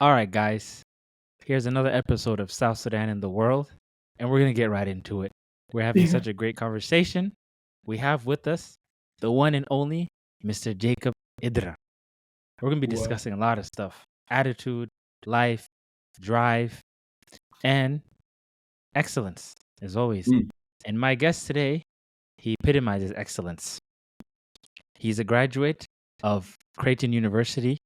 All right, guys. Here's another episode of South Sudan in the world, and we're going to get right into it. We're having Yeah. such a great conversation. We have with us the one and only Mr. Jacob Idra. We're going to be Well, discussing a lot of stuff: attitude, life, drive, and excellence, as always. mm, And my guest today, he epitomizes excellence. He's a graduate of Creighton University.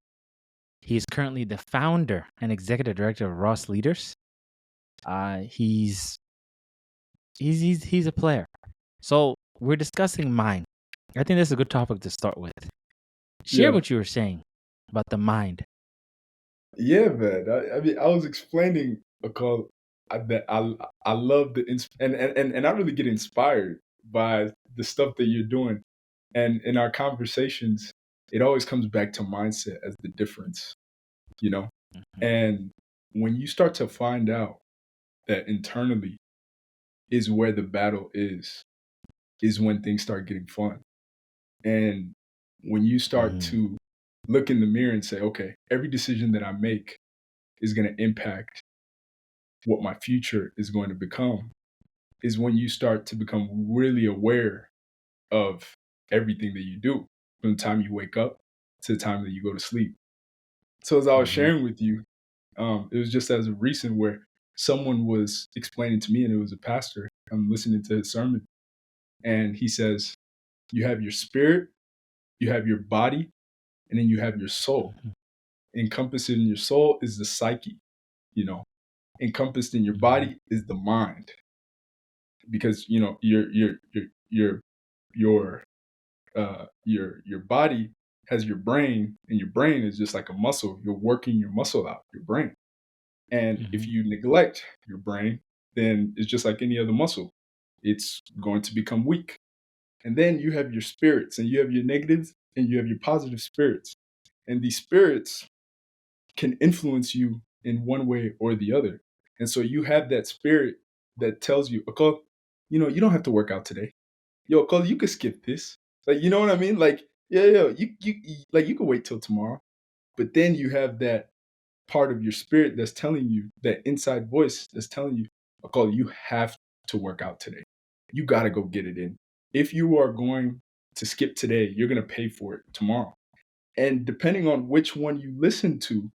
He is currently the founder and executive director of Ross Leaders. He's a player. So we're discussing mind. I think this is a good topic to start with. Share yeah, what you were saying about the mind. yeah, man. I mean, I was explaining because that I love and I really get inspired by the stuff that you're doing, and in our conversations, it always comes back to mindset as the difference, you know. Mhm, And when you start to find out that internally is where the battle is when things start getting fun. And when you start mhm, to look in the mirror and say, okay, every decision that I make is going to impact what my future is going to become, is when you start to become really aware of everything that you do from the time you wake up to the time that you go to sleep. So, as I was mhm, sharing with you, it was just as of recent where someone was explaining to me, and it was a pastor. I'm listening to his sermon, and he says, you have your spirit, you have your body, and then you have your soul. mhm, Encompassed in your soul is the psyche, you know. Encompassed in your mhm, body is the mind, because you know your your body has your brain, and your brain is just like a muscle. You're working your muscle out, your brain. And if mhm, you neglect your brain, then it's just like any other muscle. It's going to become weak. And then you have your spirits, and you have your negatives, and you have your positive spirits. And these spirits can influence you in one way or the other. And so you have that spirit that tells you, okay, you know, you don't have to work out today. Yo, Cole, you could skip this. Like, you know what I mean? Like, yeah, like you could wait till tomorrow. But then you have that part of your spirit that's telling you, that inside voice that's telling you, Cole, you have to work out today. You got to go get it in. If you are going to skip today, you're going to pay for it tomorrow. And depending on which one you listen to,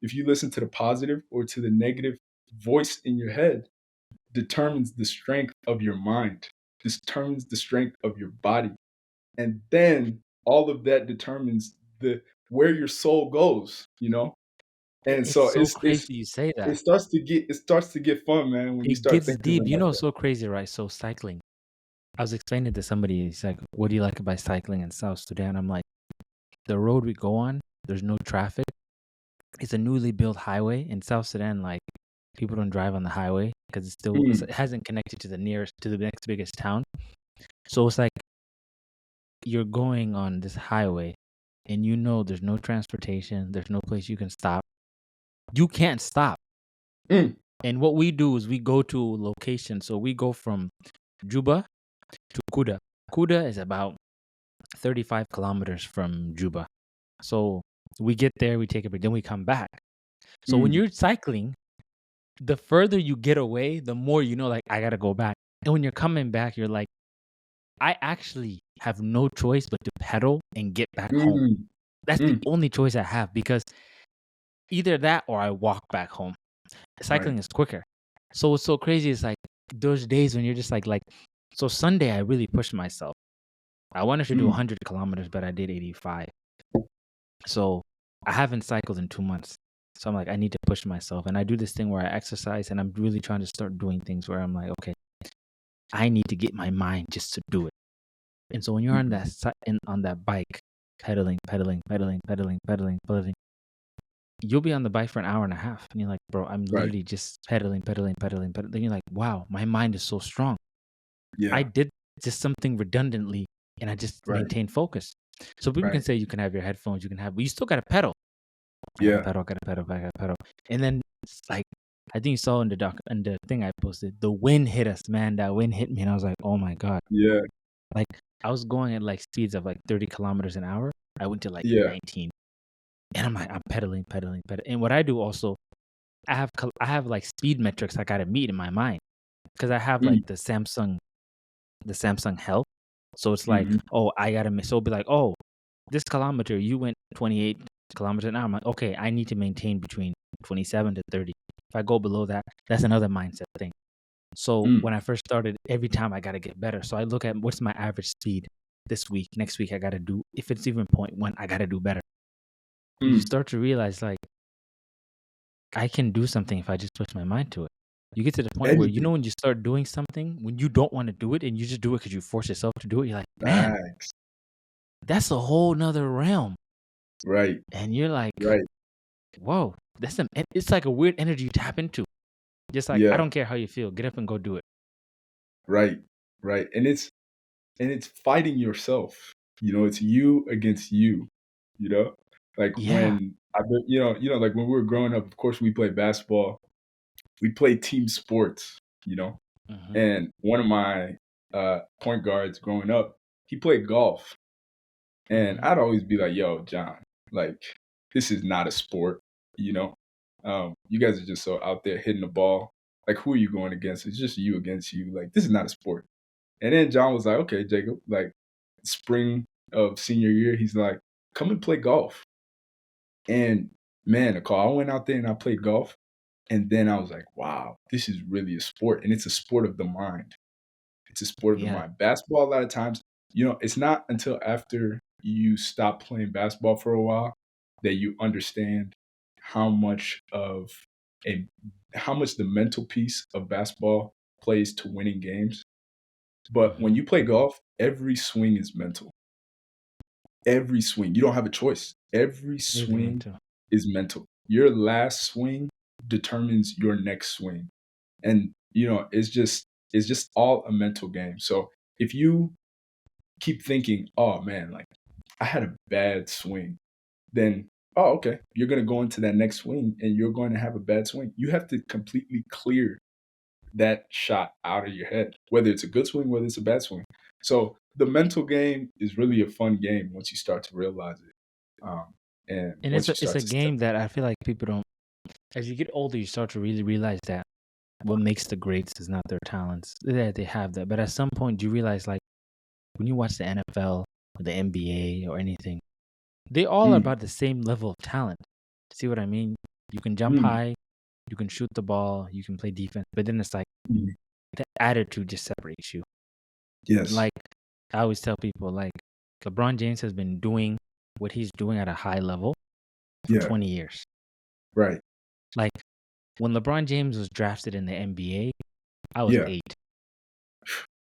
if you listen to the positive or to the negative voice in your head, determines the strength of your mind, determines the strength of your body. And then all of that determines the where your soul goes, you know? And It's so so crazy you say that. it starts to get fun, man, when you It start gets thinking deep. about It's so crazy, right? So cycling. I was explaining to somebody, he's like, what do you like about cycling in South Sudan? I'm like, the road we go on, there's no traffic. It's a newly built highway in South Sudan. Like, people don't drive on the highway because that. it hasn't connected to the next biggest town. So it's like you're going on this highway, and you know there's no transportation, there's no place you can stop. You can't stop. Mm, And what we do is we go to locations. So we go from Juba to Kuda. Kuda is about 35 kilometers from Juba. So we get there, we take a break, then we come back. So when mm, you're cycling, the further you get away, the more you know, like, I gotta go back. And when you're coming back, you're like, I actually have no choice but to pedal and get back home. mm, That's the mm. only choice I have, because either that or I walk back home. Right. Cycling is quicker. So what's so crazy is, like, those days when you're just like, so Sunday I really pushed myself. I wanted to do Mm, 100 kilometers, but I did 85. So I haven't cycled in 2 months. So I'm like, I need to push myself. And I do this thing where I exercise, and I'm really trying to start doing things where I'm like, okay, I need to get my mind just to do it. And so when you're on mm. on that bike, pedaling, you'll be on the bike for an hour and a half. And you're like, bro, I'm Right. literally just pedaling. Then you're like, wow, my mind is so strong. I Yeah. did just something redundantly, and I just Right. maintained focus. So people can Right. say you can have your headphones, but you still got to pedal. Yeah. I gotta pedal. And then it's like, I think you saw in the thing I posted, the wind hit us, man. That wind hit me, and I was like, oh my God. Yeah. Like, I was going at like speeds of like 30 kilometers an hour. I went to like Yeah. 19. And I'm like, I'm pedaling, pedaling, pedaling. And what I do also, I have like speed metrics I gotta meet in my mind because I have like Mm, the Samsung Health. So it's like, mhm, oh, I gotta so it'll be like, oh, this kilometer you went 28 kilometers an hour. I'm like, okay, I need to maintain between 27 to 30. If I go below that, that's another mindset thing. So mm, when I first started, every time I gotta get better. So I look at what's my average speed this week. Next week I gotta do, if it's even point one, I gotta do better. You mm. start to realize like I can do something if I just put my mind to it. You get to the point where, Anything. when you start doing something, when you don't want to do it and you just do it because you force yourself to do it, you're like, man, Facts. that's a whole nother realm. Right, And you're like, right. whoa, it's like a weird energy you tap into. Just like, I Yeah, don't care how you feel, get up and go do it. right, right. And it's fighting yourself. It's you against you. You know, like Yeah. when like when we were growing up. Of course, we played basketball. We played team sports. You know, Hmm. and one of my point guards growing up, he played golf, and Hmm. I'd always be like, "Yo, John, like this is not a sport." You know, you guys are just so out there hitting the ball. Like, who are you going against? It's just you against you. Like, this is not a sport. And then John was like, okay, Jacob, like spring of senior year, he's like, come and play golf. And man, Nicole, I went out there and I played golf. And then I was like, wow, this is really a sport. And it's a sport of the mind. It's a sport of the Yeah. mind. Basketball, a lot of times, it's not until after you stop playing basketball for a while that you understand how much of a how much the mental piece of basketball plays to winning games. But when Hmm. you play golf, every swing is mental. Every swing. You don't have a choice. Every Everything swing mental. is mental. Your last swing determines your next swing. And it's just all a mental game. So if you keep thinking, "Oh man, like I had a bad swing," then okay, you're going to go into that next swing and you're going to have a bad swing. You have to completely clear that shot out of your head, whether it's a good swing, whether it's a bad swing. So the mental game is really a fun game once you start to realize it, and And once you it's start a to step. game that I feel like people don't, as you get older, you start to really realize that what makes the greats is not their talents. Yeah, they have that. But at some point, you realize, like, when you watch the NFL or the NBA or anything, they all are Mm, about the same level of talent. See what I mean? You can jump mm, high, you can shoot the ball, you can play defense, but then it's like mm. the attitude just separates you. Yes. Like, I always tell people, like, LeBron James has been doing what he's doing at a high level for Yeah. 20 years. Right. Like, when LeBron James was drafted in the NBA, I was Yeah. 8,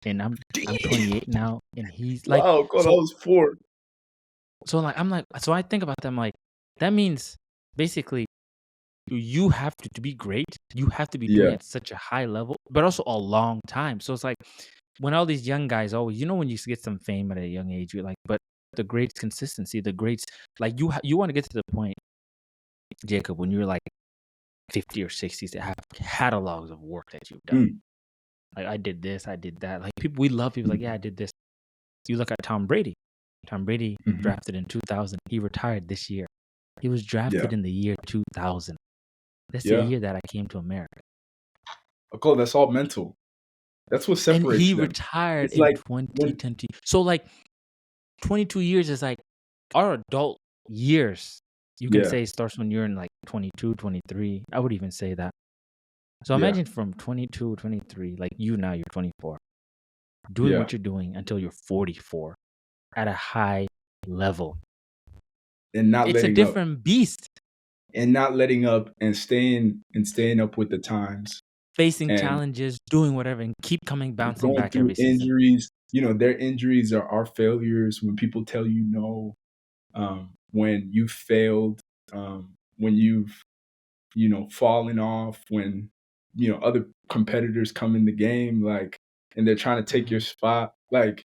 and I'm Damn. 28 now, and he's like, Wow. God, I so was 4. so I think about them like, that means basically you have to be great, you have to be doing Yeah. it at such a high level, but also a long time. So it's like when all these young guys always, when you get some fame at a young age, you're like, but the greats consistency, the greats, like you want to get to the point, Jacob, when you're like 50 or 60s to have catalogs of work that you've done. Mm, Like, I did this, I did that. Like, we love people like, mm, yeah, I did this. You look at Tom Brady. Tom Brady mhm. drafted in 2000. He retired this year. He was Yeah. drafted in the year 2000. That's the Yeah. year that I came to America. Okay, that's all mental. That's what And he separates them. retired It's in like when 2020. So, like, 22 years is like our adult years. You can yeah, say starts when you're in like 22, 23. I would even say that. So yeah, imagine from 22, 23, like you now, you're 24, doing yeah, what you're doing until you're 44 at a high level. and not It's a letting up. different beast. And staying up with the times Facing and challenges, doing whatever, and keep bouncing going back through every season. injuries. Their injuries are our failures. When people tell you no, when you failed, when you've fallen off, when other competitors come in the game, like, and they're trying to take your Mhm. spot. Like,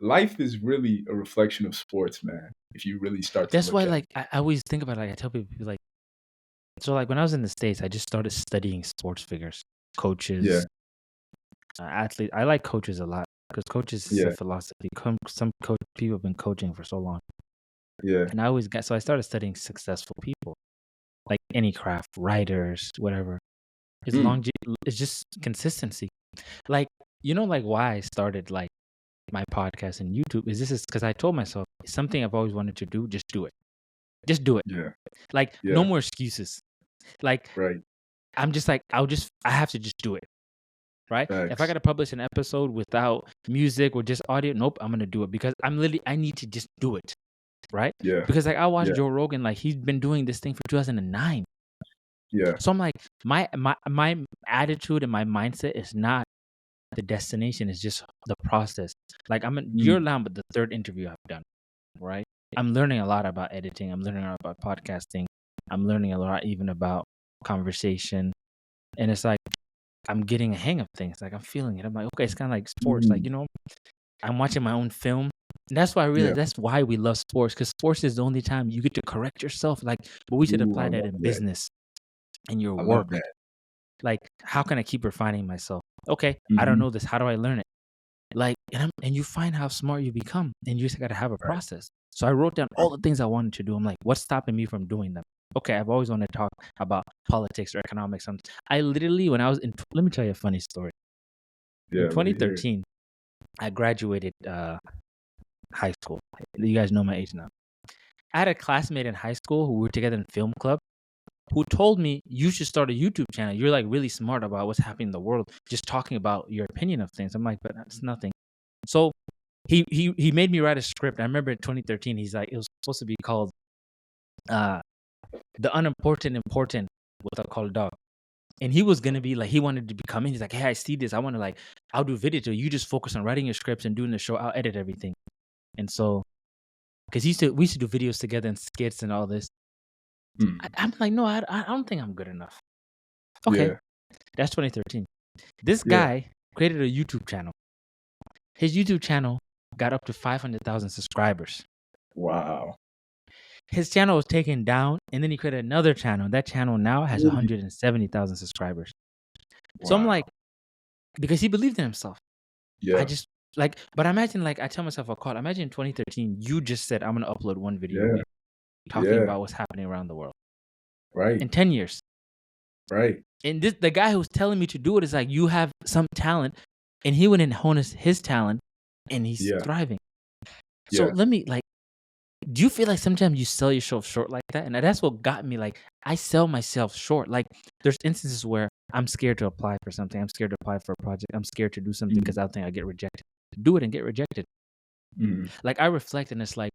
life is really a reflection of sports, man. If you really start to That's look why, at it. like, I always think about it, like, I tell people, like, so, like, when I was in the States, I just started studying sports figures, Yeah, coaches, athletes. I like coaches a lot because coaches is a yeah, philosophy. Some people have been coaching for so long. Yeah. And I started studying successful people, like any craft, writers, whatever. It's Mm. it's just consistency. Like, like why I started like my podcast and YouTube is because I told myself it's something I've always wanted to do, just do it. Just do it. Yeah. Like, no Yeah. more excuses. Like, Right. I'm just like, I have to just do it. Right? If I Facts. gotta publish an episode without music or just audio, nope, I'm gonna do it because I need to just do it. Right? Yeah. Because like I watched Yeah. Joe Rogan, like he's been doing this thing for 2009. Yeah. So I'm like, my attitude and my mindset is not the destination, is just the process. Like you're Mm. now but the third interview I've done, right? I'm learning a lot about editing. I'm learning a lot about podcasting. I'm learning a lot even about conversation. And it's like I'm getting a hang of things. Like I'm feeling it. I'm like, okay, it's kind of like sports. Like, Mm. I'm watching my own film. And that's why I Yeah. realized that's why we love sports, because sports is the only time you get to correct yourself. Like, but we should Ooh, I apply that love in that. business and your I love work. that. Like, how can I keep refining myself? Okay, I don't Mhm. know this. How do I learn it? Like, and you find how smart you become, and you just got to have a Right. process. So I wrote down all the things I wanted to do. I'm like, what's stopping me from doing them? Okay, I've always wanted to talk about politics or economics. I literally, when I was in, let me tell you a funny story. In Yeah, let me hear it. 2013, I graduated high school. You guys know my age now. I had a classmate in high school who we were together in film club, who told me you should start a YouTube channel. You're like really smart about what's happening in the world, just talking about your opinion of things. I'm like, but that's nothing. So he made me write a script. I remember in 2013, he's like, it was supposed to be called uh The Unimportant Important with a called dog. And he was gonna be like, he wanted to become in. He's like, hey, I see this. I want to like, I'll do video. You just focus on writing your scripts and doing the show. I'll edit everything. And so, because we used to do videos together and skits and all this. Mm. I'm like, no, I don't think I'm good enough. Okay, Yeah. that's 2013. This Yeah. guy created a YouTube channel. His YouTube channel got up to 500,000 subscribers. Wow. His channel was taken down, and then he created another channel. That channel now has Really? 170,000 subscribers. So I'm Wow. like, because he believed in himself. I Yeah. just like, but imagine, like, I tell myself, imagine in 2013, you just said, I'm going to upload one video a Yeah. week talking Yeah. about what's happening around the world. Right. In 10 years. Right. And the guy who's telling me to do it is like, you have some talent, and he went and honed his talent, and he's Yeah. thriving. So Yeah. let me like, do you feel like sometimes you sell yourself short like that? And that's what got me. Like, I sell myself short. Like, there's instances where I'm scared to apply for something. I'm scared to apply for a project. I'm scared to do something Mm. because I think I get rejected. Do it and get rejected. Mm. Like, I reflect, and it's like,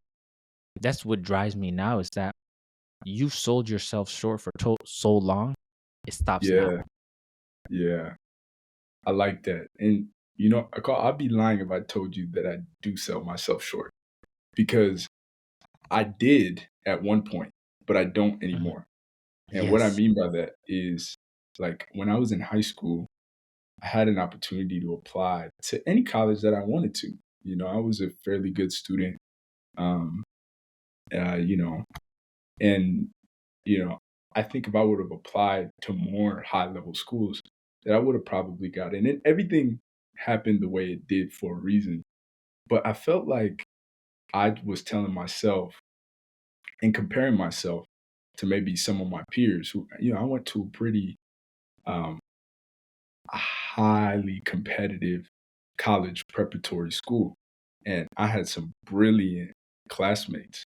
that's what drives me now, is that you sold yourself short for so long. It stops now. Yeah. Yeah. I like that. And I'd be lying if I told you that I do sell myself short, because I did at one point, but I don't Mhm. anymore. And what I Yes. mean by that is, like, when I was in high school, I had an opportunity to apply to any college that I wanted to. I was a fairly good student. Um, uh, you know, and I think if I would have applied to more high level schools, that I would have probably got in. And everything happened the way it did for a reason. But I felt like I was telling myself and comparing myself to maybe some of my peers who, I went to a pretty um, highly competitive college preparatory school. And I had some brilliant classmates.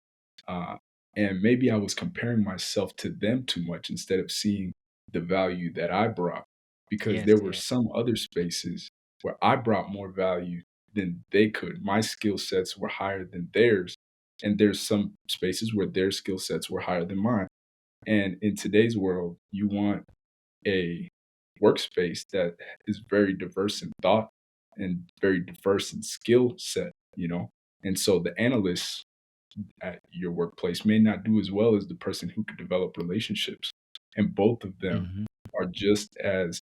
Uh, and maybe I was comparing myself to them too much instead of seeing the value that I brought, because Yes. there were Yeah. some other spaces where I brought more value than they could. My skill sets were higher than theirs. And there's some spaces where their skill sets were higher than mine. And in today's world, you want a workspace that is very diverse in thought and very diverse in skill set. And so the analysts at your workplace may not do as well as the person who could develop relationships. And both of them Hmm. are just as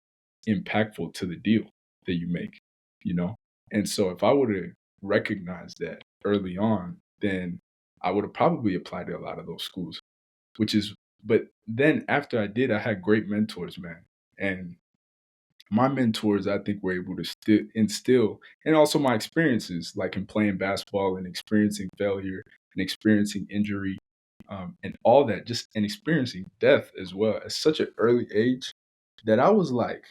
impactful to the deal that you make, you know? And so if I would have recognized that early on, then I would have probably applied to a lot of those schools, but then after I did, I had great mentors, man. And my mentors, I think, were able to instill, and also my experiences, like in playing basketball and experiencing failure and experiencing injury, and all that, just and experiencing death as well at such an early age that I was like,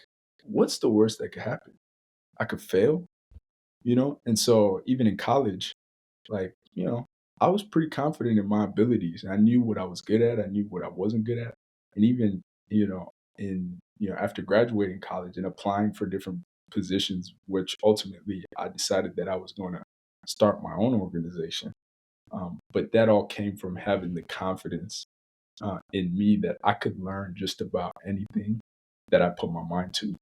what's the worst that could happen? I could fail, And so even in college, like, I was pretty confident in my abilities. I knew what I was good at. I knew what I wasn't good at. And even, after graduating college and applying for different positions, which ultimately I decided that I was going to start my own organization. But that all came from having the confidence in me that I could learn just about anything that I put my mind to.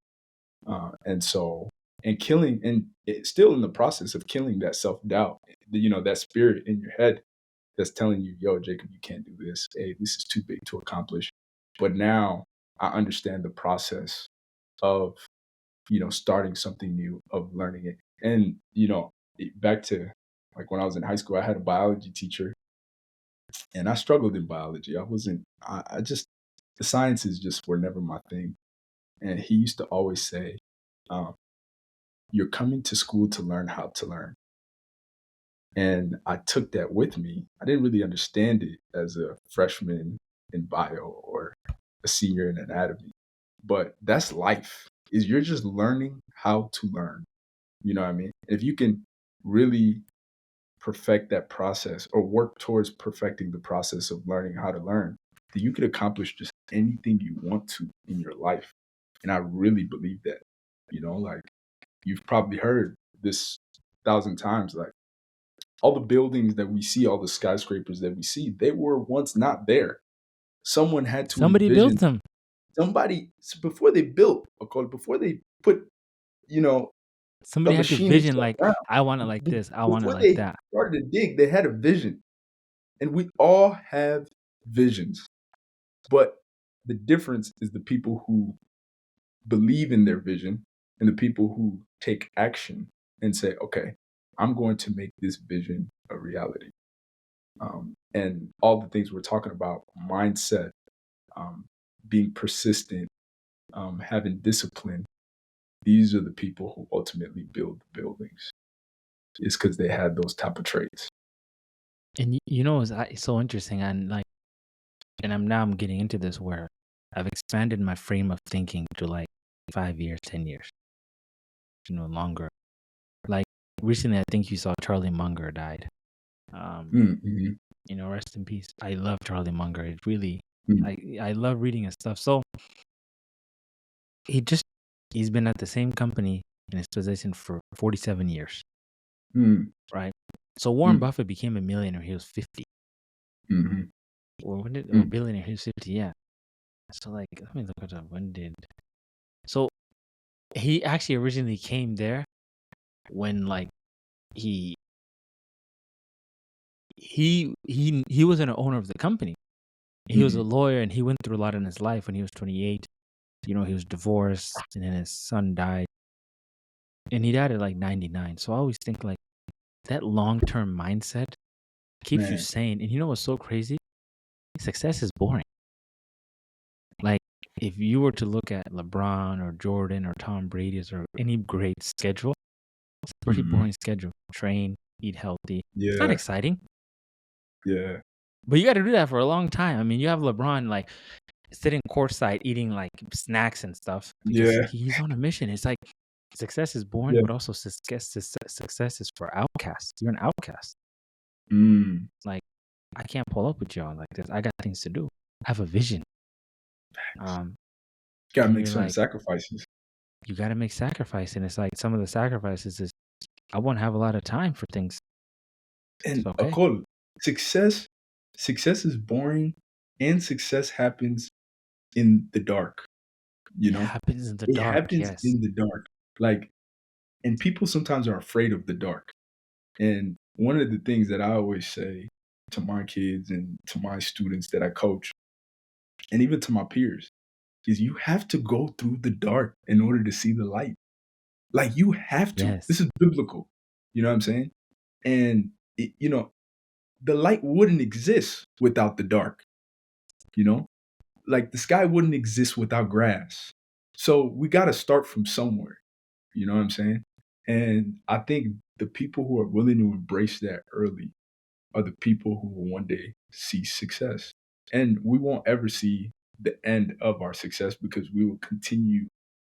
And so, and killing, and it's still in the process of killing that self doubt, that spirit in your head that's telling you, yo, Jacob, you can't do this. Hey, this is too big to accomplish. But now I understand the process of, starting something new, of learning it. And, back to like when I was in high school, I had a biology teacher and I struggled in biology. I just, the sciences just were never my thing. And he used to always say, um, you're coming to school to learn how to learn. And I took that with me. I didn't really understand it as a freshman in bio or a senior in anatomy. But that's life. Is you're just learning how to learn. You know what I mean? If you can really perfect that process or work towards perfecting the process of learning how to learn, then you could accomplish just anything you want to in your life. And I really believe that. Like you've probably heard this 1,000 times, like all the buildings that we see, all the skyscrapers that we see, they were once not there. Someone had to Somebody built envision them. somebody before they built, okay, before they put, you know, a Somebody had to machine and vision stuff like, down, I want it like this. I want it before like they that. started to dig, they had a vision. And we all have visions. But the difference is the people who believe in their vision and the people who take action and say, okay, I'm going to make this vision a reality. And all the things we're talking about, mindset, um, being persistent, having discipline, these are the people who ultimately build the buildings. It's because they had those type of traits. And it's so interesting. And like, and I'm getting into this where I've expanded my frame of thinking to like 5 years, 10 years, longer. Like recently, I think you saw Charlie Munger died. Um, Mm-hmm. Rest in peace. I love Charlie Munger. It really, Mm-hmm. I love reading his stuff. So he's been at the same company in his position for 47 years, right? So Warren Mm-hmm. Buffett became a millionaire. He was 50. Mm-hmm. Or or Mm-hmm. billionaire? He was 50. Yeah. So like, let me look at that. When did? So he actually originally came there when like he he wasn't an owner of the company. He was a Mm-hmm. lawyer and he went through a lot in his life when he was 28. He was divorced and then his son died. And he died at like 99. So I always think like that long-term mindset keeps you Man. sane. And you know what's so crazy? Success is boring. Like if you were to look at LeBron or Jordan or Tom Brady's or any great schedule, it's a pretty Mm-hmm. boring schedule. Train, eat healthy. It's not Yeah. exciting, Yeah. but you got to do that for a long time. I mean, you have LeBron like sitting courtside eating like snacks and stuff because Yeah. he's on a mission. It's like success is boring, Yeah. but also success is for outcasts. You're an outcast. Mm. Like I can't pull up with y'all like this. I got things to do. I have a vision. Um, Gotta and make you're certain like, sacrifices. you got to make sacrifice, and it's like some of the sacrifices is I won't have a lot of time for things. It's And okay. success, success is boring, and success happens in the dark. You It know, happens in the it dark. happens Yes. in the dark. Like, and people sometimes are afraid of the dark. And one of the things that I always say to my kids and to my students that I coach, and even to my peers, is you have to go through the dark in order to see the light. Like you have to. Yes. This is biblical. You know what I'm saying? And the light wouldn't exist without the dark. You know, like the sky wouldn't exist without grass. So we got to start from somewhere. You know what I'm saying? And I think the people who are willing to embrace that early are the people who will one day see success. And we won't ever see the end of our success because we will continue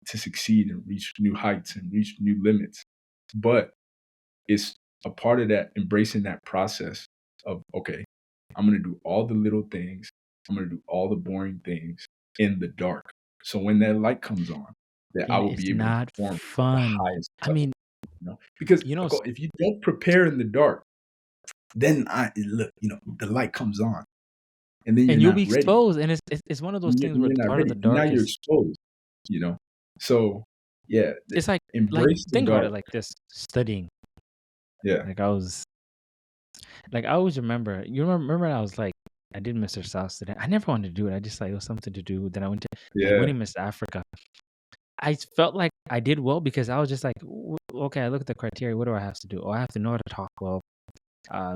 to succeed and reach new heights and reach new limits. But it's a part of that embracing that process of, okay, I'm going to do all the little things. I'm going to do all the boring things in the dark. So when that light comes on, that I And will it's be able to not perform at the fun. highest I level. mean, Because you know, s- if you don't prepare in the dark, then I look, the light comes on, and then you're and you'll be not ready. exposed, and it's one of those things where You're the not part of ready. the And now dark you're is exposed. You know, so yeah, it's like embrace the think about it dark. like this: studying. Yeah, Like I was like I always remember. You remember I was like I did Mr. South Sudan. I never wanted to do it. I just like it was something to do. Then I went to like yeah, winning Miss Africa. I felt like I did well because I was just like, okay, I look at the criteria. What do I have to do? Oh, I have to know how to talk well,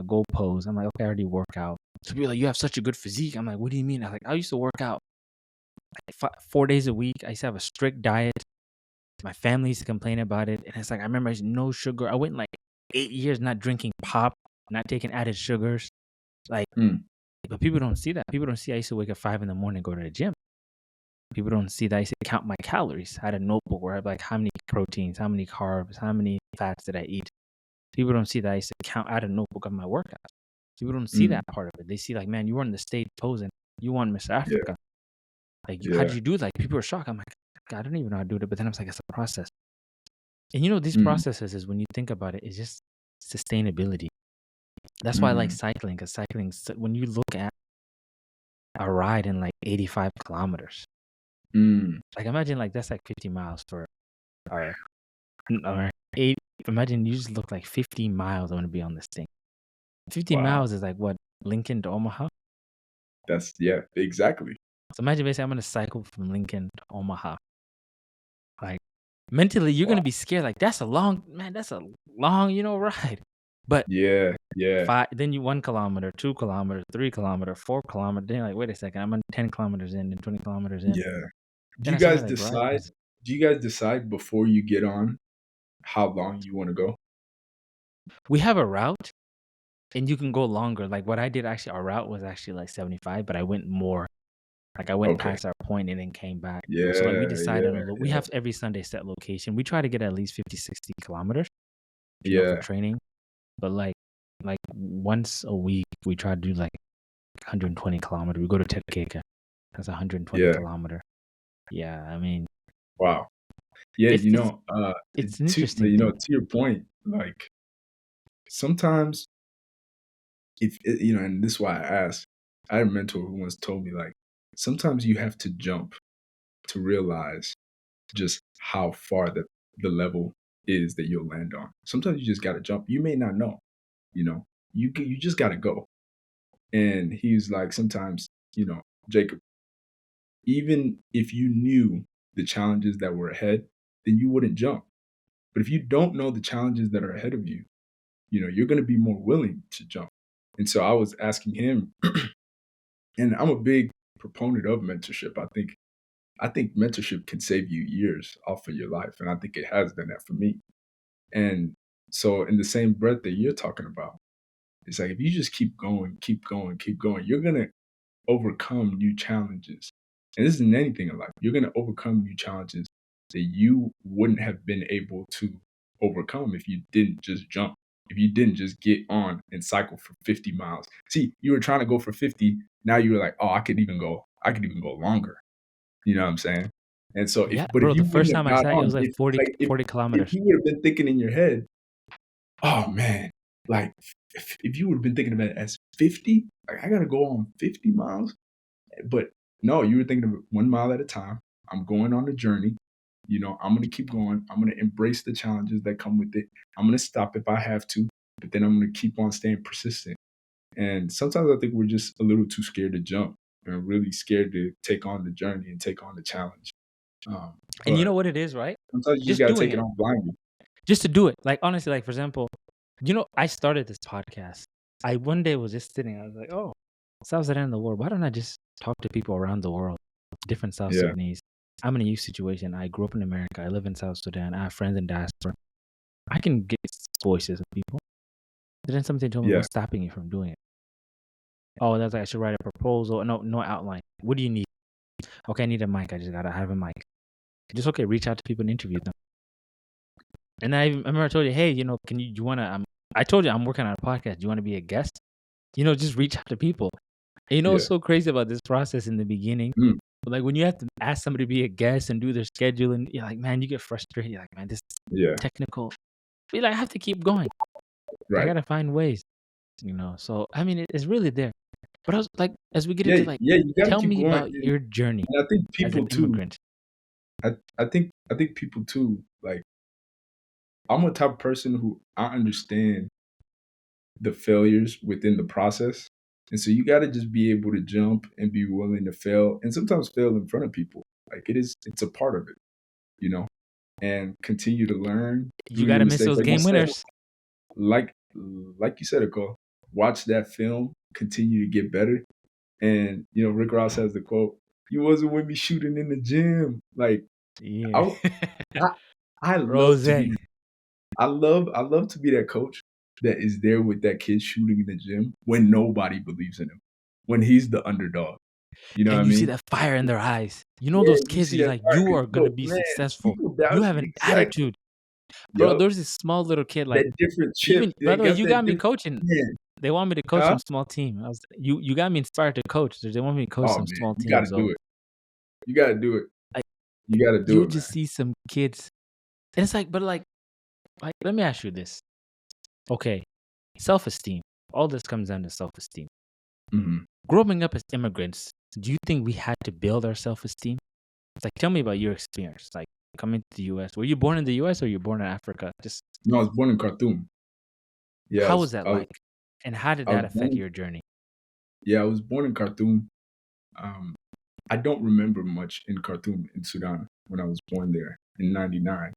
go pose. I'm like, okay, I already work out. So people are like, you have such a good physique. I'm like, what do you mean? I'm like, I used to work out like 4 days a week. I used to have a strict diet. My family used to complain about it. And it's like, I remember I used to no sugar. I went like 8 years not drinking pop, not taking added sugars. Like, mm, but people don't see that. People don't see I used to wake up 5 in the morning and go to the gym. People don't see that I used to count my calories. I had a notebook where I had like how many proteins, how many carbs, how many fats did I eat. People don't see that I used to count out a notebook of my workouts. People don't see mm, that part of it. They see like, man, you were on the stage posing. You won Miss yeah, Africa. Like, how did yeah, you do that? Like, people are shocked. I'm like, God, I don't even know how to do it. But then I was like, it's a process. And these mm, processes is when you think about it, it's just sustainability. That's why I like mm, cycling because cycling, when you look at a ride in like 85 kilometers, mm. like imagine like that's like 50 miles for our or eight. Imagine you just look like 50 miles. I want to be on this thing. 50 Wow, miles is like what Lincoln to Omaha. that's yeah, exactly. So imagine basically I'm gonna cycle from Lincoln to Omaha. Like mentally, you're Wow, gonna be scared. Like that's a long man. That's a long ride. But yeah, yeah, five, then you 1 kilometer, 2 kilometers, 3 kilometer, 4 kilometer. Then you're like, wait a second, I'm on 10 kilometers in, and 20 kilometers in. yeah. Do Then you I started guys like decide? rides. Do you guys decide before you get on how long you want to go? We have a route, and you can go longer. Like what I did actually, our route was actually like 75, but I went more. Like I went Okay. past our point and then came back. So like we Yeah, decide on yeah, we yeah, have every Sunday set location. We try to get at least 50, 60 kilometers, for yeah, training. But like once a week we try to do like 120 kilometer. We go to Tekeka. That's 120 yeah. kilometer. Yeah, I mean Wow. Yeah, it's it's an interesting thing. to your point, like sometimes if and this is why I asked. I had a mentor who once told me like sometimes you have to jump to realize just how far the level is that you'll land on. Sometimes you just got to jump. You may not know, you know. You just got to go. And he's like sometimes, Jacob, even if you knew the challenges that were ahead, then you wouldn't jump. But if you don't know the challenges that are ahead of you, you're going to be more willing to jump. And so I was asking him, and I'm a big proponent of mentorship. I think mentorship can save you years off of your life, and I think it has done that for me. And so, in the same breath that you're talking about, it's like if you just keep going, keep going, keep going, you're gonna overcome new challenges. And this isn't anything in life. You're gonna overcome new challenges that you wouldn't have been able to overcome if you didn't just jump. If you didn't just get on and cycle for 50 miles. See, you were trying to go for 50. Now you were like, oh, I could even go longer. You know what I'm saying? And so Yeah, but if bro, the you first wouldn't have time I got said it on, was like if 40 like if 40 if kilometers. you would have been thinking in your head, oh man, like if you would have been thinking of it as 50, like I gotta go on 50 miles. But no, you were thinking of it 1 mile at a time. I'm going on the journey. I'm gonna keep going. I'm gonna embrace the challenges that come with it. I'm gonna stop if I have to, but then I'm gonna keep on staying persistent. And sometimes I think we're just a little too scared to jump and really scared to take on the journey and take on the challenge. And you But know what it is, right? sometimes you just Just gotta doing take it it. on blindly. Just to do it. Like honestly, like for example, I started this podcast. I one day was just sitting, I was like, oh, South Sudan in the world. Why don't I just talk to people around the world, different South Yeah, Sudanese? I'm in a youth situation. I grew up in America. I live in South Sudan. I have friends in diaspora. I can get voices of people. But then something told me, Yeah, what's stopping you from doing it? Oh, that's like I should write a proposal. No, no outline. What do you need? Okay, I need a mic. I just gotta have a mic. Just okay. Reach out to people and interview them. And I remember I told you, hey, can you wanna? I told you I'm working on a podcast. Do you want to be a guest? Just reach out to people. And what's yeah, so crazy about this process in the beginning? mm, Like when you have to ask somebody to be a guest and do their schedule, and you're like, man, you get frustrated. You're like, man, this is yeah, technical. But like, I have to keep going. I right. gotta find ways. So I mean, it's really there. But I was like, as we get Yeah, into like, yeah, you gotta tell keep me going. about your journey And I think as an people too, immigrant. I think people too, like, I'm a type of person who I understand the failures within the process. And so you got to just be able to jump and be willing to fail and sometimes fail in front of people. Like it's a part of it, you know, and continue to learn You through your gotta miss mistakes. those Like I game said, winners. like like you said, Nicole, watch that film, continue to get better. And Rick Ross has the quote, "You wasn't with me shooting in the gym." Like Yeah. I I, I love Rose. to be I love to be that coach that is there with that kid shooting in the gym when nobody believes in him, when he's the underdog. You know what I And you see mean? that fire in their eyes. Yeah, Those you kids, see you're that like, fire you 'cause are gonna be man, successful. people doubt You have you. an Exactly. attitude. Bro, Yup. there's this small little kid, like, That different chip. even They by the way, got you that got me different coaching. yeah. They want me to coach Huh? some small team. You got me inspired to coach. They want me to coach Oh some man, small you teams. gotta So do it. You gotta do it. like You gotta do you'll it, man. just see some kids. And it's like, but like let me ask you this. Okay, self-esteem. All this comes down to self-esteem. Mhm. Growing up as immigrants, do you think we had to build our self-esteem? It's like, tell me about your experience. Like coming to the US. Were you born in the US or you born in Africa? Just No, I was born in Khartoum. Yeah, I how was was that I was like? And how did I was that affect born your journey? yeah, I was born in Khartoum. Um, I don't remember much in Khartoum in Sudan when I was born there in '99.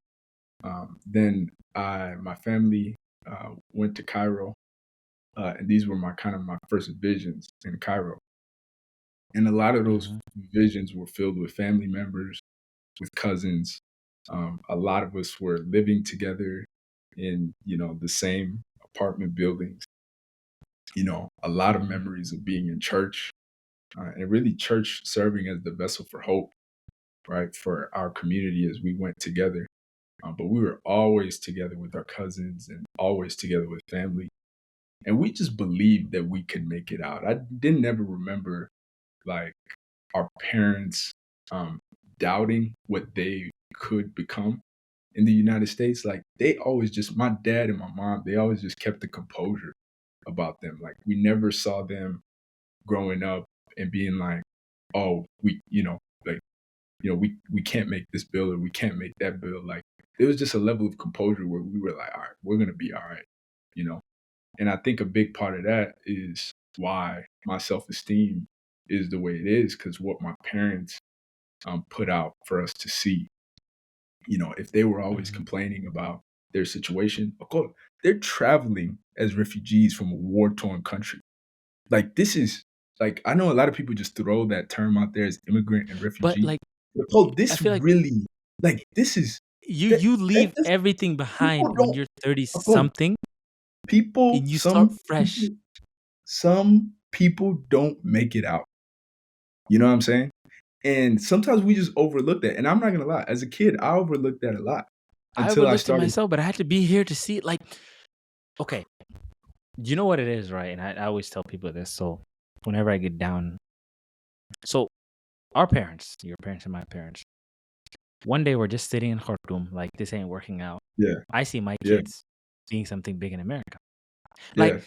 Then my family went to Cairo, and these were my first visions in Cairo. And a lot of those Mhm, visions were filled with family members, with cousins. A lot of us were living together in the same apartment buildings. A lot of mhm, memories of being in church, and really church serving as the vessel for hope, right, for our community as we went together. But we were always together with our cousins and always together with family. And we just believed that we could make it out. I didn't ever remember like our parents um, doubting what they could become in the United States. Like they always just, my dad and my mom, they always just kept the composure about them. Like we never saw them growing up and being like, oh, like we can't make this bill or we can't make that bill. Like there was just a level of composure where we were like, all right, we're gonna be all right, you know. And I think a big part of that is why my self esteem is the way it is because what my parents put out for us to see. If they were always mhm. complaining about their situation, of course, they're traveling as refugees from a war torn country. Like this is like I know a lot of people just throw that term out there as immigrant and But refugee. like But oh, I this feel like really like this is that you that leave this, everything people behind when don't you're 30 oh, something people and you start some fresh. people some people don't make it out. You know what I'm saying? And sometimes we just overlook that. And I'm not gonna lie, as a kid, I overlooked that a lot I until I overlooked it started. myself, but I had to be here to see it. Like, okay, you know what it is, right? And I always tell people this. So whenever I get down, so our parents, your parents and my parents, one day we're just sitting in Khartoum, like this ain't working out. Yeah, I see my yeah, kids being something big in America. Like yeah,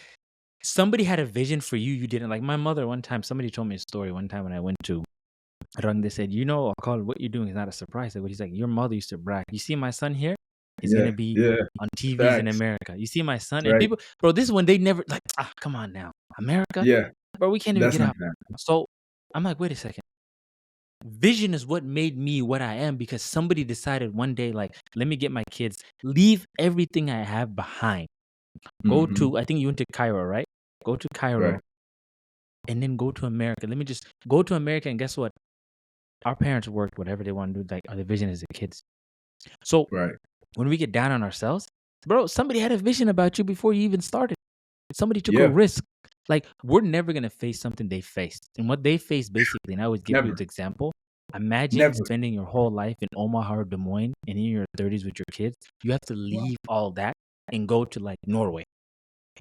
somebody had a vision for you, you didn't. Like my mother, one time, somebody told me a story one time when I went to Rang, they said, Akal, what you're doing is not a surprise. Like, he's like, your mother used to brag. You see my son here? He's yeah, gonna be yeah. on TVs in Facts. America. You see my son? And Right. people, bro, this is when they never like, come on now. America? Yeah. Bro, we can't even That's get not out. gonna happen. So I'm like, wait a second. Vision is what made me what I am because somebody decided one day, like, let me get my kids, leave everything I have behind. Go Mhm. to, I think you went to Cairo, right? Go to Cairo Right. and then go to America. Let me just go to America and guess what? our parents worked whatever they want to do. Like the vision is the kids. So Right. when we get down on ourselves, bro, somebody had a vision about you before you even started. Somebody took a Yeah. risk. Like we're never gonna face something they faced, and what they faced basically. And I always give people Never. the example. Imagine Never. spending your whole life in Omaha or Des Moines, and in your 30s with your kids. You have to Wow. leave all that and go to like Norway,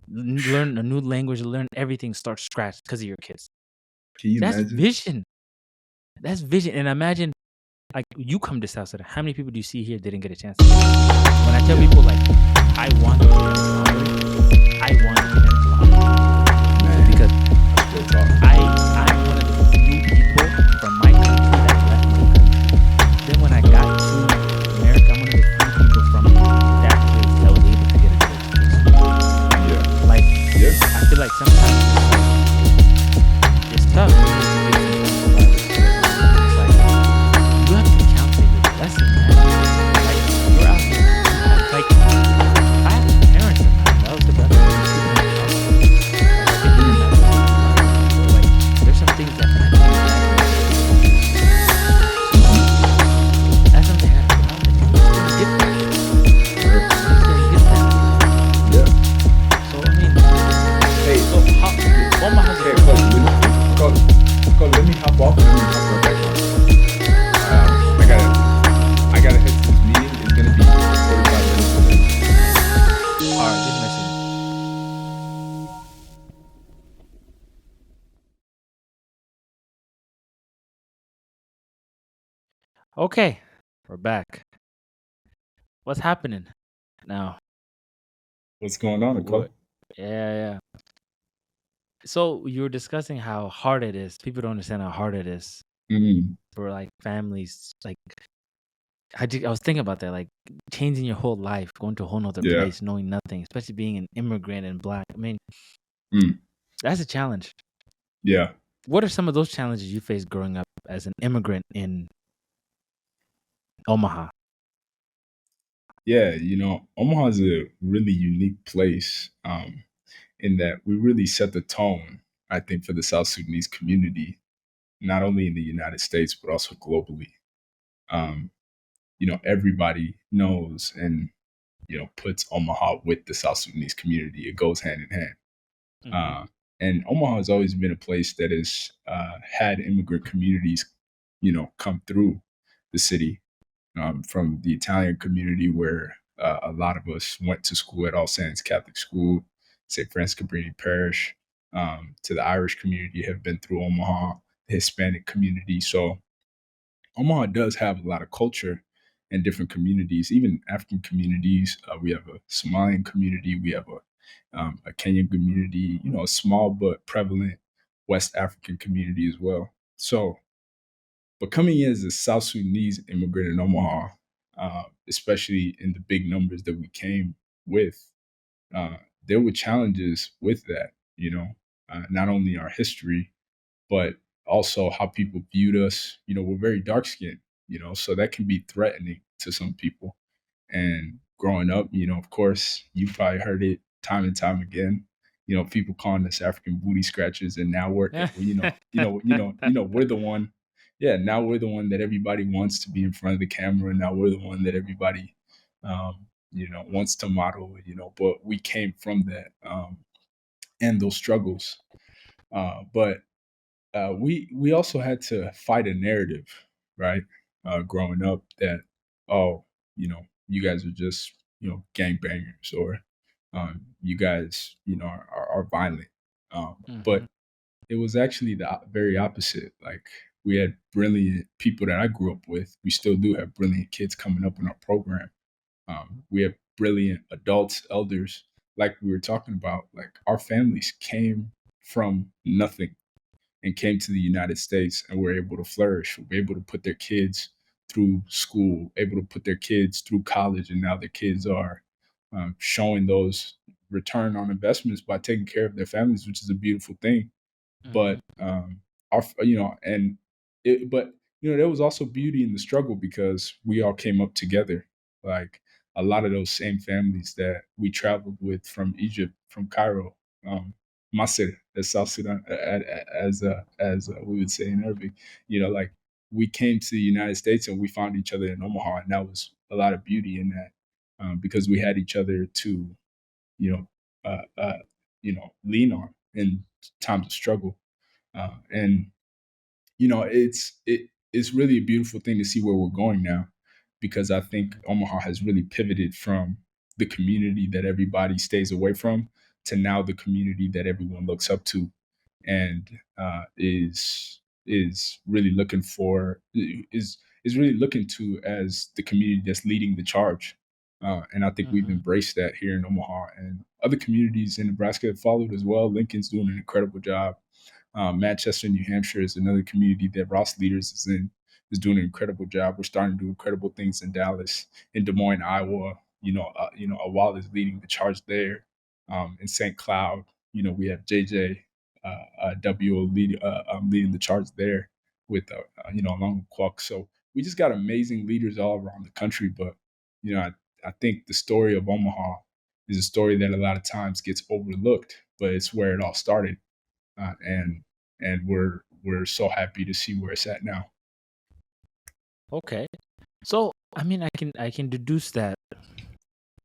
learn a new language, learn everything, start scratch because of your kids. Can you That's imagine? vision. That's vision. And imagine like you come to South Sudan. How many people do you see here didn't get a chance? When I tell Yeah. people like I want to finish lottery, I want to finish lottery Man, because that's real talk. I'm one of the few people from my country that left my country. Then when I got to America, I'm one of the few people from that place that was able to get a good education. Yeah. Like Yeah. I feel like sometimes it's tough. It's like you have to count that your blessing, man. Like you're out here, you have like I have parents in mind. That was the best thing. Like I can do that. Like there's some things that I can't imagine. That's something I have to count that you're gonna get that. Sure. You're gonna get that. Yeah. So I mean, Hey, so how Omaha's the hey, first Cole, place you went to? let me hop off and let me hop right back on. I gotta head to this meeting. It's gonna be 45 minutes and then All right, just message me. Okay, we're back. What's happening now? what's going on, What? Nicole? Yeah, yeah. So you were discussing how hard it is. People don't understand how hard it is Mm, for like families. Like I was thinking about that, like changing your whole life, going to a whole nother yeah. place, knowing nothing, especially being an immigrant and black. I mean, Mm, that's a challenge. yeah. What are some of those challenges you faced growing up as an immigrant in Omaha? Yeah. Omaha is a really unique place in that we really set the tone, I think, for the South Sudanese community, not only in the United States, but also globally. Um, everybody knows and, puts Omaha with the South Sudanese community. It goes hand in hand. Mm-hmm. Uh, and Omaha has always been a place that has had immigrant communities, come through the city, from the Italian community where a lot of us went to school at All Saints Catholic School, St. Francis Cabrini Parish, to the Irish community have been through Omaha, the Hispanic community. So Omaha does have a lot of culture and different communities, even African communities. We have a Somalian community, we have a Kenyan community, a small but prevalent West African community as well. So, but coming in as a South Sudanese immigrant in Omaha, especially in the big numbers that we came with, uh, there were challenges with that. Not only our history, but also how people viewed us. We're very dark skinned, so that can be threatening to some people. And growing up, of course, you probably heard it time and time again. People calling us African booty scratchers, and now we're the one. Yeah, now we're the one that everybody wants to be in front of the camera. Now we're the one that everybody, wants to model. But we came from that and those struggles. But we also had to fight a narrative, right? Growing up, that oh, you guys are just gangbangers, or you guys are violent. But Mm-hmm. it was actually the very opposite. Like, we had brilliant people that I grew up with. We still do have brilliant kids coming up in our program. We have brilliant adults, elders, like we were talking about. Like, our families came from nothing and came to the United States and were able to flourish, were able to put their kids through school, able to put their kids through college, and now their kids are showing those return on investments by taking care of their families, which is a beautiful thing. Mm-hmm. But our, and but there was also beauty in the struggle because we all came up together. Like, a lot of those same families that we traveled with from Egypt, from Cairo, Masr, as South Sudan, as we would say in Arabic, like, we came to the United States and we found each other in Omaha, and that was a lot of beauty in that, because we had each other to, you know, lean on in times of struggle, and it's really a beautiful thing to see where we're going now, because I think Omaha has really pivoted from the community that everybody stays away from to now the community that everyone looks up to, and is really looking for is really looking to as the community that's leading the charge. And I think we've Hmm. embraced that here in Omaha, and other communities in Nebraska have followed as well. Lincoln's doing an incredible job. Manchester, New Hampshire is another community that Ross Leaders is doing an incredible job. We're starting to do incredible things in Dallas, in Des Moines, Iowa. Awal is leading the charge there. In St. Cloud, we have JJ leading the charge there with along with Quack. So we just got amazing leaders all around the country. But I think the story of Omaha is a story that a lot of times gets overlooked, but it's where it all started, and we're so happy to see where it's at now. Okay. So I mean, I can deduce that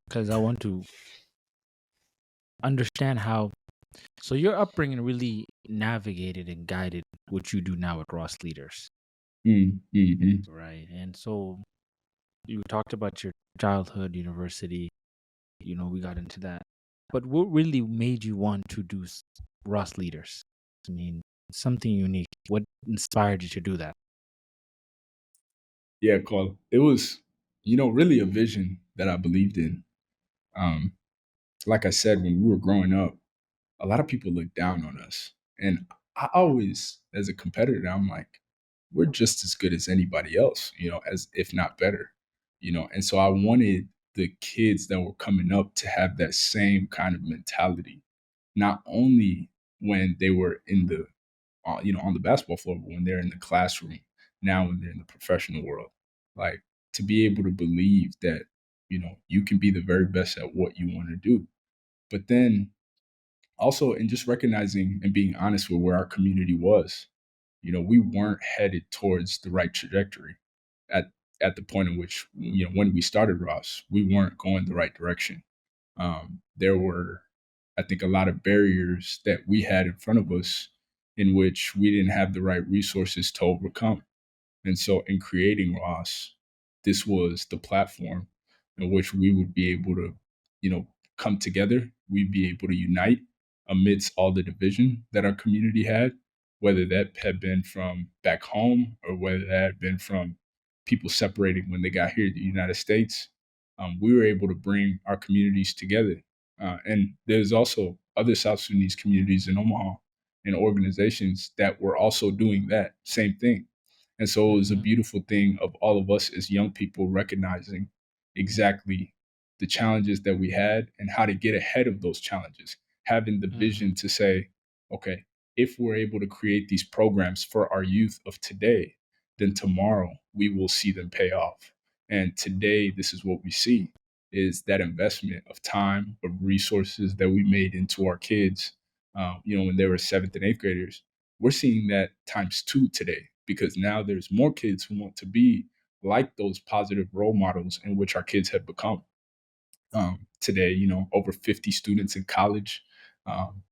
because I want to understand how. So your upbringing really navigated and guided what you do now at Ross Leaders, Mm. right? And so you talked about your childhood, university. We got into that. But what really made you want to do Ross Leaders? I mean, something unique. What inspired you to do that? Yeah, Carl. It was, really a vision that I believed in. Um, like I said, when we were growing up, a lot of people look down on us. And I always, as a competitor, I'm like, we're just as good as anybody else, as if not better, And so I wanted the kids that were coming up to have that same kind of mentality, not only when they were in the, on the basketball floor, but when they're in the classroom, now when they're in the professional world, like to be able to believe that, you can be the very best at what you want to do. But then also in just recognizing and being honest with where our community was, we weren't headed towards the right trajectory at the point in which, when we started Ross, we weren't going the right direction. There were, I think, a lot of barriers that we had in front of us in which we didn't have the right resources to overcome. And so, in creating Ross, this was the platform in which we would be able to, you know, come together. We'd be able to unite amidst all the division that our community had, whether that had been from back home or whether that had been from people separating when they got here to the United States. We were able to bring our communities together. And there's also other South Sudanese communities in Omaha and organizations that were also doing that same thing. And so it was a Hmm. beautiful thing of all of us as young people recognizing exactly the challenges that we had and how to get ahead of those challenges, having the Hmm. vision to say, okay, if we're able to create these programs for our youth of today, then tomorrow we will see them pay off. And today, this is what we see is that investment of time, of resources that we made into our kids, when they were seventh and eighth graders. We're seeing that times two today because now there's more kids who want to be like those positive role models in which our kids have become. Today, over 50 students in college.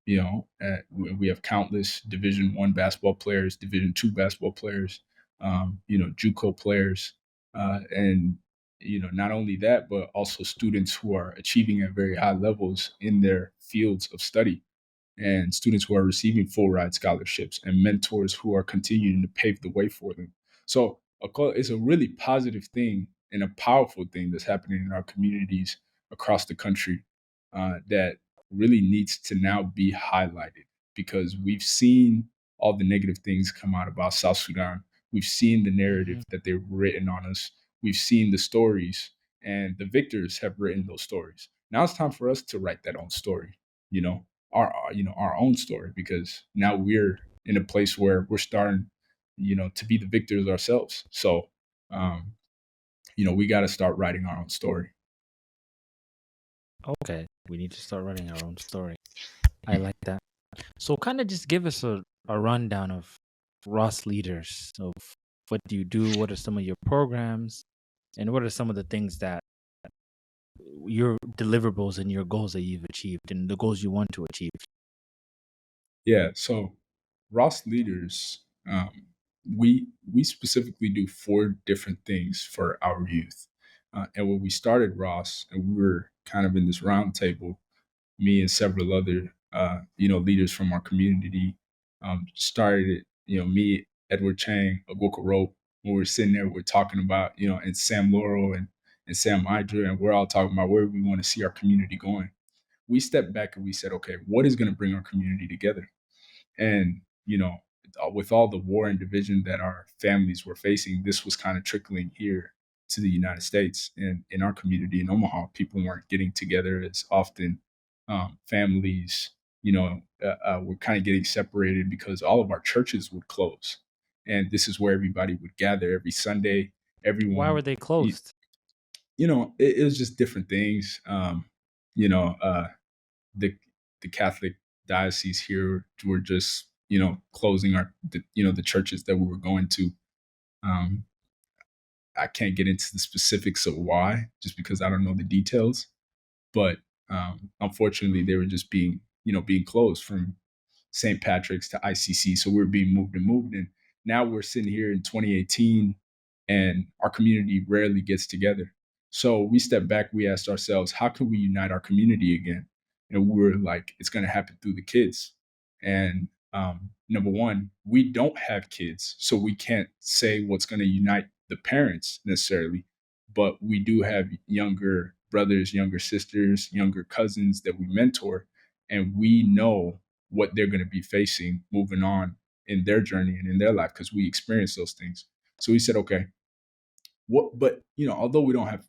We have countless Division 1 basketball players, Division 2 basketball players, JUCO players, and not only that, but also students who are achieving at very high levels in their fields of study, and students who are receiving full ride scholarships and mentors who are continuing to pave the way for them. So it's a really positive thing and a powerful thing that's happening in our communities across the country, that really needs to now be highlighted because we've seen all the negative things come out about South Sudan. We've seen the narrative Hmm. that they've written on us. We've seen the stories, and the victors have written those stories. Now it's time for us to write that own story. You know, our own story, because now we're in a place where we're starting to be the victors ourselves. So um we got to start writing our own story. Okay, we need to start writing our own story. I like that. So, kind of just give us a rundown of Ross Leaders. So, What do you do? What are some of your programs? And what are some of the things that your deliverables and your goals that you've achieved and the goals you want to achieve? Yeah. So Ross leaders, we specifically do four different things for our youth. And when we started Ross, and we were kind of in this round table, me and several other leaders from our community started it. Me, Edward Chang, Agoka Rope, when we were sitting there, we're talking about, and Sam Laurel and Sam Idra, and we're all talking about where we want to see our community going. We stepped back and we said, okay, what is going to bring our community together? And, with all the war and division that our families were facing, this was kind of trickling here to the United States. And in our community in Omaha, people weren't getting together as often. Families, were kind of getting separated because all of our churches would close. And this is where everybody would gather every Sunday. Why were Everyone, they you, closed? it was just different things. You know, the the Catholic diocese here were just closing the churches that we were going to. Um, I can't get into the specifics of why, just because I don't know the details. But unfortunately, they were just being closed from St. Patrick's to ICC. So we were being moved and moved, and now we're sitting here in 2018, and our community rarely gets together. So we stepped back. We asked ourselves, how can we unite our community again? And we were like, it's going to happen through the kids. And number one, we don't have kids, so we can't say what's going to unite the parents necessarily, but we do have younger brothers, younger sisters, younger cousins that we mentor, and we know what they're going to be facing moving on in their journey and in their life because we experience those things. So we said, okay, what? But although we don't have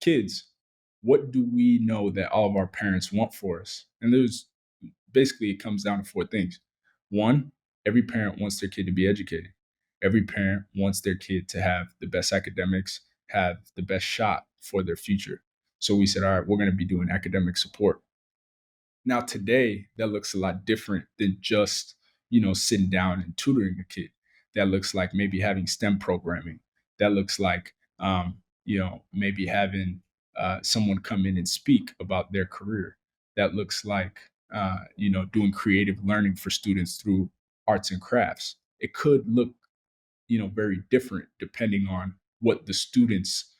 kids, what do we know that all of our parents want for us? And there's basically, it comes down to four things. One, every parent wants their kid to be educated. Every parent wants their kid to have the best academics, have the best shot for their future. So we said, all right, we're going to be doing academic support. Now, today, that looks a lot different than just, sitting down and tutoring a kid. That looks like maybe having STEM programming. That looks like, maybe having someone come in and speak about their career. That looks like, doing creative learning for students through arts and crafts. It could look, very different depending on what the students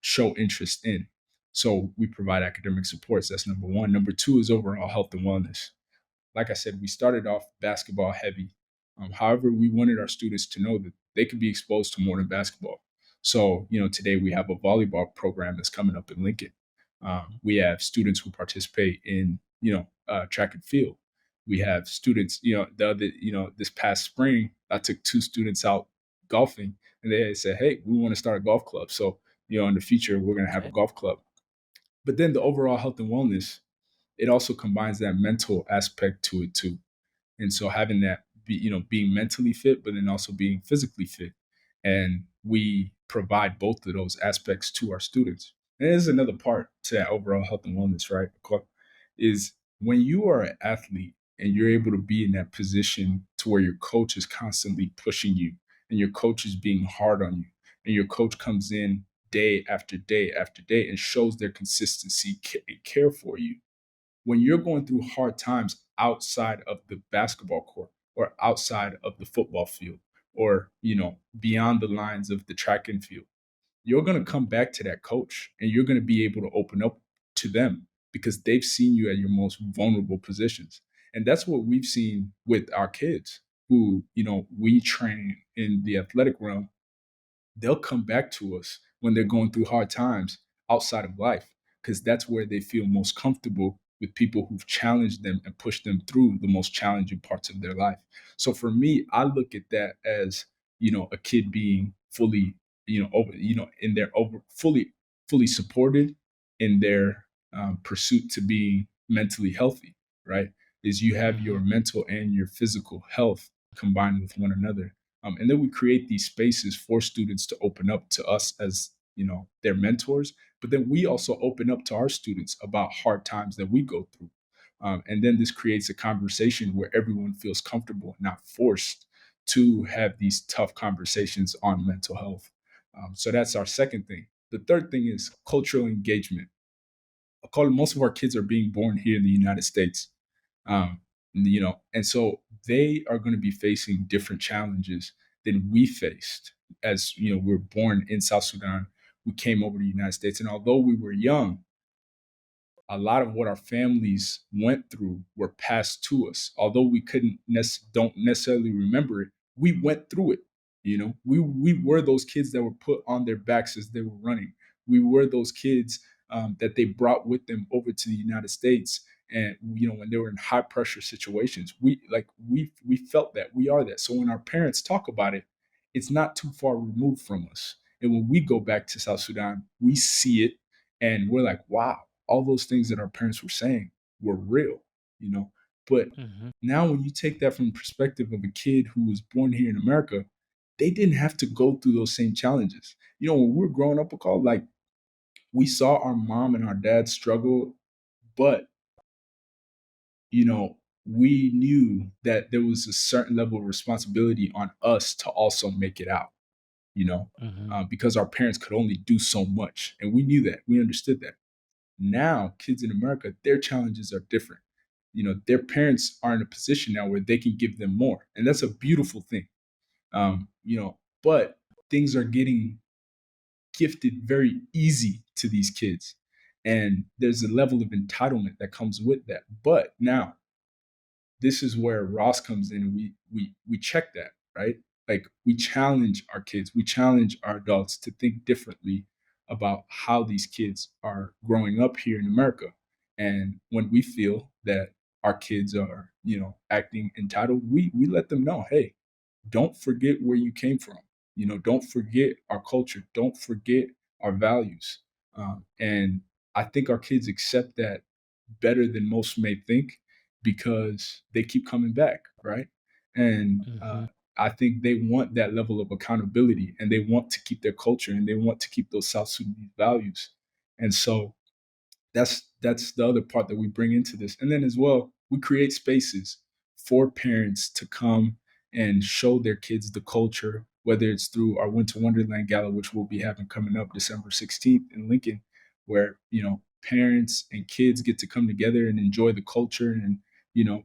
show interest in. So we provide academic supports. That's number one. Number two is overall health and wellness. Like I said, we started off basketball heavy. However, we wanted our students to know that they could be exposed to more than basketball. So, today we have a volleyball program that's coming up in Lincoln. We have students who participate in, track and field. We have students, this past spring, I took two students out golfing, and they said, hey, we want to start a golf club. So, in the future, we're going to have a Okay. golf club. But then the overall health and wellness, it also combines that mental aspect to it too. And so having that be, being mentally fit, but then also being physically fit. And we provide both of those aspects to our students. And there's another part to that overall health and wellness, right? Is when you are an athlete and you're able to be in that position to where your coach is constantly pushing you and your coach is being hard on you and your coach comes in day after day after day and shows their consistency and care for you. When you're going through hard times outside of the basketball court or outside of the football field or, beyond the lines of the track and field, you're going to come back to that coach and you're going to be able to open up to them because they've seen you at your most vulnerable positions. And that's what we've seen with our kids who, we train in the athletic realm. They'll come back to us when they're going through hard times outside of life because that's where they feel most comfortable with people who've challenged them and pushed them through the most challenging parts of their life. So for me, I look at that as, a kid being fully, in their fully supported in their pursuit to being mentally healthy, right? Is you have Hmm. your mental and your physical health combined with one another. And then we create these spaces for students to open up to us as, their mentors. But then we also open up to our students about hard times that we go through. And then this creates a conversation where everyone feels comfortable, not forced to have these tough conversations on mental health. So that's our second thing. The third thing is cultural engagement. I call it, most of our kids are being born here in the United States. And so they are going to be facing different challenges than we faced. As you know, we were born in South Sudan. We came over to the United States, and although we were young, a lot of what our families went through were passed to us. Although we don't necessarily remember it, we went through it. We were those kids that were put on their backs as they were running. We were those kids that they brought with them over to the United States. And when they were in high pressure situations, we felt that. We are that. So when our parents talk about it, it's not too far removed from us. And when we go back to South Sudan, we see it and we're like, wow, all those things that our parents were saying were real, you know. But Mhm. now when you take that from the perspective of a kid who was born here in America, they didn't have to go through those same challenges. When we were growing up, like we saw our mom and our dad struggle, but you know, we knew that there was a certain level of responsibility on us to also make it out, you know, Mhm. because our parents could only do so much. And we knew that, we understood that. Now, kids in America, their challenges are different. Their parents are in a position now where they can give them more. And that's a beautiful thing. But things are getting gifted very easy to these kids. And there's a level of entitlement that comes with that. But now this is where Ross comes in and we check that, right? Like we challenge our kids, we challenge our adults to think differently about how these kids are growing up here in America. And when we feel that our kids are, acting entitled, we let them know, hey, don't forget where you came from. Don't forget our culture. Don't forget our values. And I think our kids accept that better than most may think because they keep coming back, right? And Mhm. I think they want that level of accountability and they want to keep their culture and they want to keep those South Sudanese values. And so that's the other part that we bring into this. And then as well, we create spaces for parents to come and show their kids the culture, whether it's through our Winter Wonderland Gala, which we'll be having coming up December 16th in Lincoln, where parents and kids get to come together and enjoy the culture. And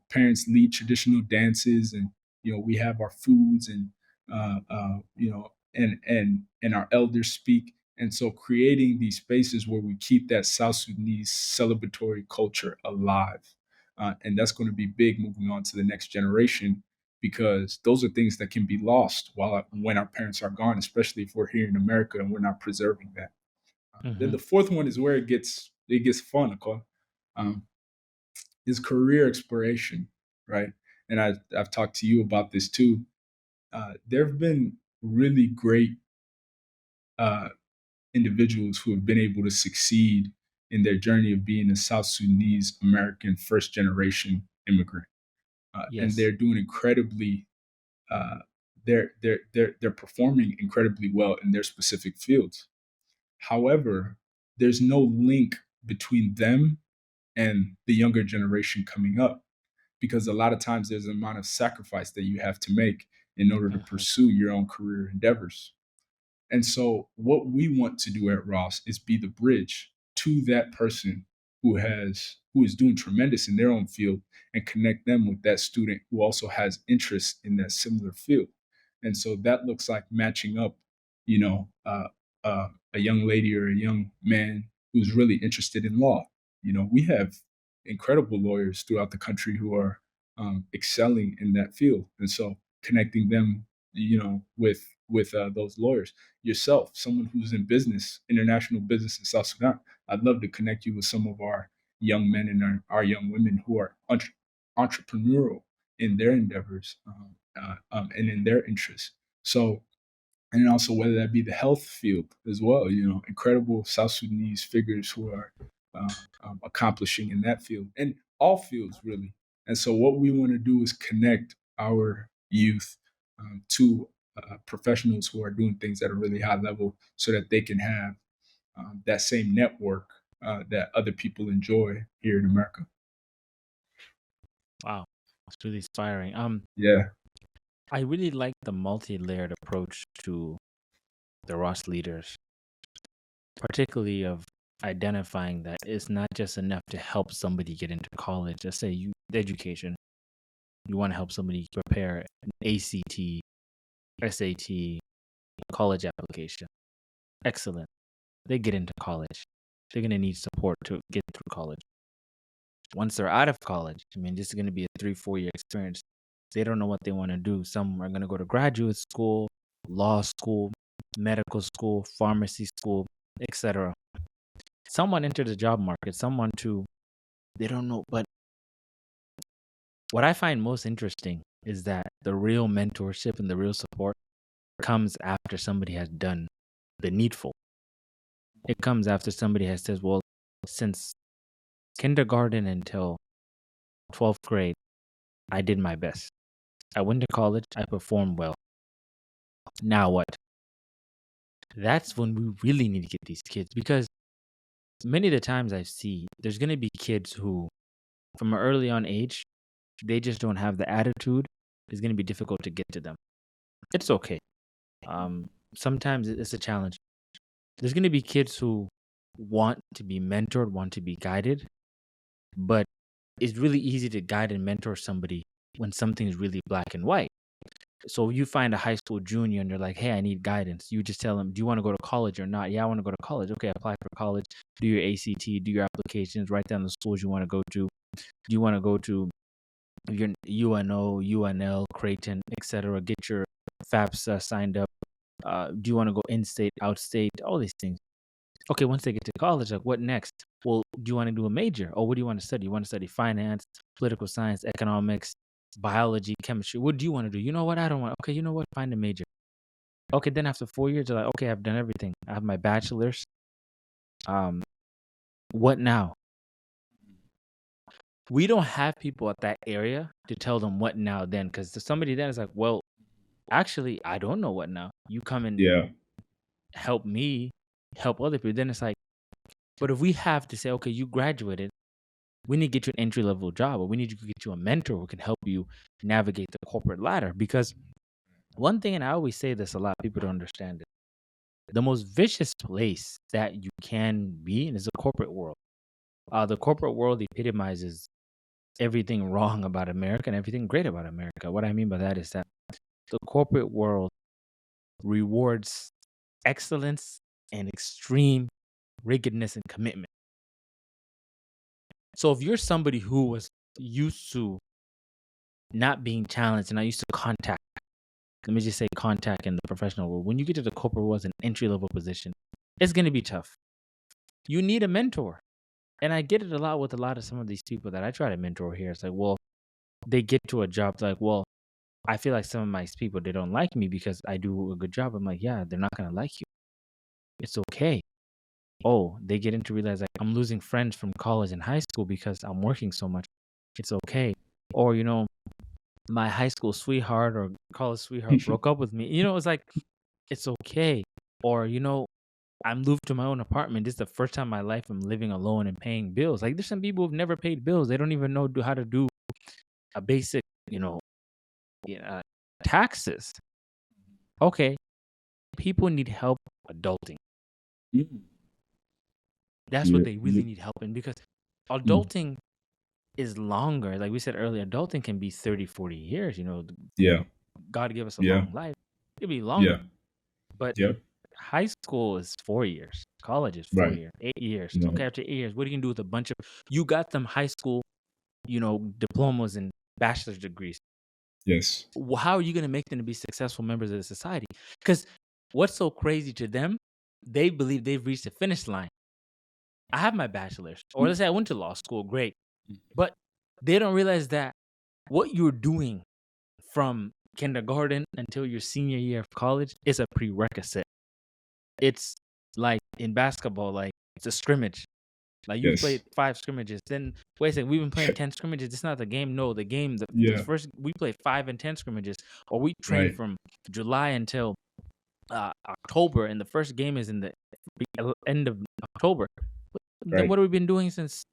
parents lead traditional dances, and we have our foods, and and our elders speak. And so creating these spaces where we keep that South Sudanese celebratory culture alive. And that's going to be big moving on to the next generation, because those are things that can be lost when our parents are gone, especially if we're here in America and we're not preserving that. Then the Mhm. fourth one is where it gets fun, okay? um, is career exploration, right? And I've talked to you about this too. There have been really great uh, individuals who have been able to succeed in their journey of being a South Sudanese American first generation immigrant, and Yes. they're doing incredibly. They're performing incredibly well in their specific fields. However, there's no link between them and the younger generation coming up, because a lot of times there's an amount of sacrifice that you have to make in order to Mhm. pursue your own career endeavors. And so what we want to do at Ross is be the bridge to that person who is doing tremendous in their own field, and connect them with that student who also has interest in that similar field. And so that looks like matching up, you know, uh, a young lady or a young man who's really interested in law. We have incredible lawyers throughout the country who are excelling in that field, and so connecting them, with those lawyers. Yourself, someone who's in business, international business in South Sudan, I'd love to connect you with some of our young men and our young women who are entrepreneurial in their endeavors, and in their interests. So, and also whether that be the health field as well, incredible South Sudanese figures who are uh, accomplishing in that field, and all fields really. And so what we want to do is connect our youth to professionals who are doing things at a really high level, so that they can have that same network that other people enjoy here in America. Wow. It's really inspiring. Yeah. I really like the multi-layered approach to the Ross leaders, particularly of identifying that it's not just enough to help somebody get into college. Let's say you education, you want to help somebody prepare an ACT, SAT, college application. Excellent. They get into college. They're going to need support to get through college. Once they're out of college, I mean, this is going to be a 3-4 year experience. They don't know what they want to do. Some are going to go to graduate school, law school, medical school, pharmacy school, etc. Someone entered the job market, someone too, they don't know. But what I find most interesting is that the real mentorship and the real support comes after somebody has done the needful. It comes after somebody has said, well, since kindergarten until 12th grade, I did my best. I went to college, I performed well. Now what? That's when we really need to get these kids, because many of the times I see there's going to be kids who, from an early on age, they just don't have the attitude. It's going to be difficult to get to them. It's okay. Sometimes it's a challenge. There's going to be kids who want to be mentored, want to be guided, but it's really easy to guide and mentor somebody when something is really black and white. So you find a high school junior and they're like, hey, I need guidance. You just tell them, do you want to go to college or not? Yeah, I want to go to college. Okay, apply for college, do your ACT, do your applications, write down the schools you want to go to. Do you want to go to your UNO, UNL, Creighton, etc.? Get your FAFSA signed up. Do you want to go in-state, out-state, all these things? Okay, once they get to college, like what next? Well, do you want to do a major? Or what do you want to study? You want to study finance, political science, economics, biology, chemistry. What do you want to do? You know what? I don't want. Okay, you know what? Find a major. Okay, then after 4 years, you're like, okay, I've done everything. I have my bachelor's. What now? We don't have people at that area to tell them what now then, because somebody then is like, well, actually, I don't know what now. You come and Yeah. help me, help other people. Then it's like, but if we have to say, okay, you graduated, we need to get you an entry level job, or we need to get you a mentor who can help you navigate the corporate ladder. Because one thing, and I always say this a lot, people don't understand it. The most vicious place that you can be in is the corporate world. The corporate world epitomizes everything wrong about America and everything great about America. What I mean by that is that the corporate world rewards excellence and extreme rigidness and commitment. So if you're somebody who was used to not being challenged and not used to contact, let me just say contact in the professional world, when you get to the corporate world as an entry level position, it's going to be tough. You need a mentor. And I get it a lot with a lot of some of these people that I try to mentor here. It's like, well, they get to a job, like, well, I feel like some of my people, they don't like me because I do a good job. I'm like, yeah, they're not going to like you. It's okay. Oh, they get into realize like I'm losing friends from college and high school because I'm working so much. It's okay. Or, my high school sweetheart or college sweetheart broke up with me. It's like, it's okay. Or, I moved to my own apartment. This is the first time in my life I'm living alone and paying bills. Like there's some people who've never paid bills. They don't even know how to do a basic, taxes. Okay. People need help adulting. Mm. That's what Yeah. they really need help in, because adulting is longer. Like we said earlier, adulting can be 30, 40 years. Yeah. God give us a Yeah. long life. It'll be longer. Yeah. But Yeah. high school is 4 years. College is 4 Right. years, 8 years. No. Okay, after 8 years, what are you gonna do with a bunch of you got them high school, diplomas and bachelor's degrees? Yes. How are you gonna make them to be successful members of the society? Because what's so crazy to them, they believe they've reached the finish line. I have my bachelor's, or let's say I went to law school, great. But they don't realize that what you're doing from kindergarten until your senior year of college is a prerequisite. It's like in basketball, like it's a scrimmage. Like you've Yes. played 5 scrimmages. Then wait a second, we've been playing 10 scrimmages. It's not the game. No, the game. The Yeah. first we play 5 and 10 scrimmages, or we train Right. from July until October, and the first game is in the end of October. Then Right. what have we been doing since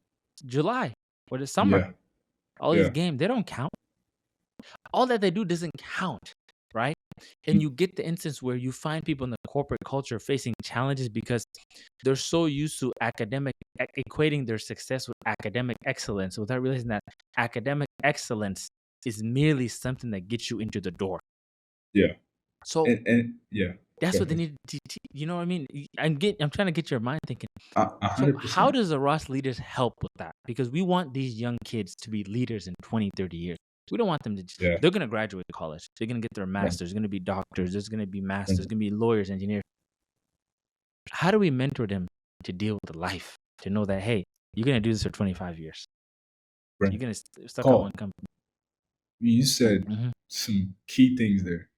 July or the summer? Yeah. All these Yeah. games, they don't count. All that they do doesn't count. right? And Mm, you get the instance where you find people in the corporate culture facing challenges because they're so used to equating their success with academic excellence without realizing that academic excellence is merely something that gets you into the door. yeah. So And yeah, that's go what they ahead. need to teach. You know what I mean? I'm trying to get your mind thinking. A So hundred how percent. does the Ross leaders help with that? Because we want these young kids to be leaders in 20, 30 years. We don't want them to Yeah. they're going to graduate college. They're going to get their Right. masters. They're going to be doctors. There's going to be masters. Right. There's going to be lawyers, engineers. How do we mentor them to deal with the life? To know that, hey, you're going to do this for 25 years. Right. You're going to stuck at one Call. company. You said Hmm. some key things there,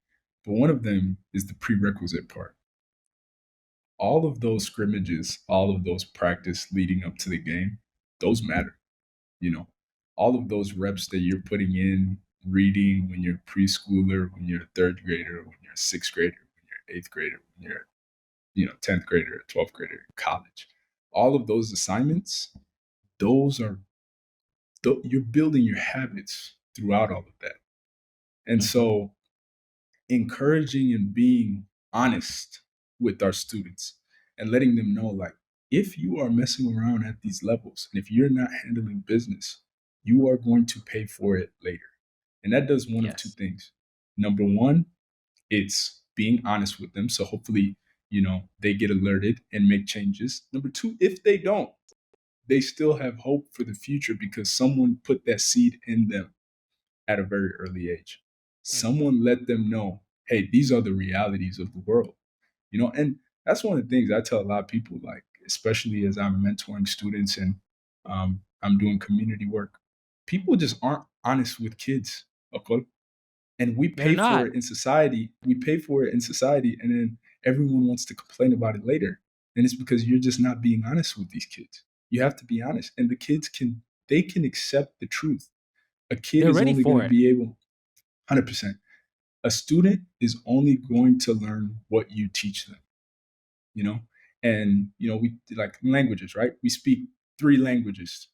but one of them is the prerequisite part. All of those scrimmages, all of those practice leading up to the game, those matter. You know, all of those reps that you're putting in, reading when you're a preschooler, when you're a third grader, when you're a sixth grader, when you're eighth grader, when you're, 10th grader, 12th grader, in college, all of those assignments, those are, you're building your habits throughout all of that. And Hmm. so encouraging and being honest with our students and letting them know, like, if you are messing around at these levels and if you're not handling business, you are going to pay for it later. And that does one of two Yes. things. Number one, it's being honest with them, so hopefully, they get alerted and make changes. Number two, if they don't, they still have hope for the future because someone put that seed in them at a very early age. Hmm. Someone let them know, hey, these are the realities of the world. And that's one of the things I tell a lot of people, like, especially as I'm mentoring students and I'm doing community work. People just aren't honest with kids. Okay. And we They're pay for not. it in society. We pay for it in society, and then everyone wants to complain about it later. And it's because you're just not being honest with these kids. You have to be honest. And the kids can accept the truth. A kid They're is ready only going for to it. be able 100%. A student is only going to learn what you teach them, you know? And, we like languages, right? We speak three languages.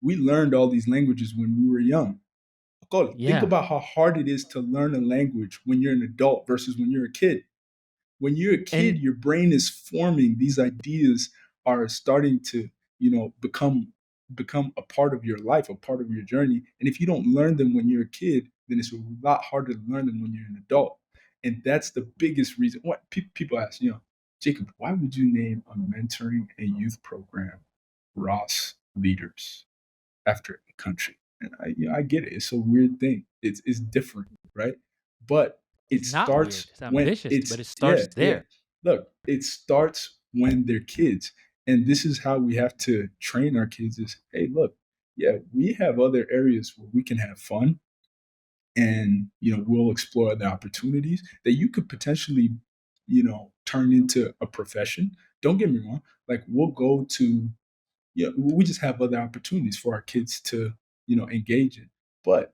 We learned all these languages when we were young. God, think Yeah. about how hard it is to learn a language when you're an adult versus when you're a kid. When you're a kid, And your brain is forming, these ideas are starting to, become a part of your life, a part of your journey. And if you don't learn them when you're a kid, then it's a lot harder to learn them when you're an adult. And that's the biggest reason. What people ask, Jacob, why would you name a mentoring and youth program Ross Leaders after a country? And I get it. It's a weird thing. It's different, right? But it it's not weird. starts It's when ambitious, but it's it yeah, starts yeah. there. Look, it starts when they're kids. And this is how we have to train our kids is, hey, look, yeah, we have other areas where we can have fun and we'll explore other opportunities that you could potentially, turn into a profession. Don't get me wrong. Like we'll go to we just have other opportunities for our kids to, engage in. But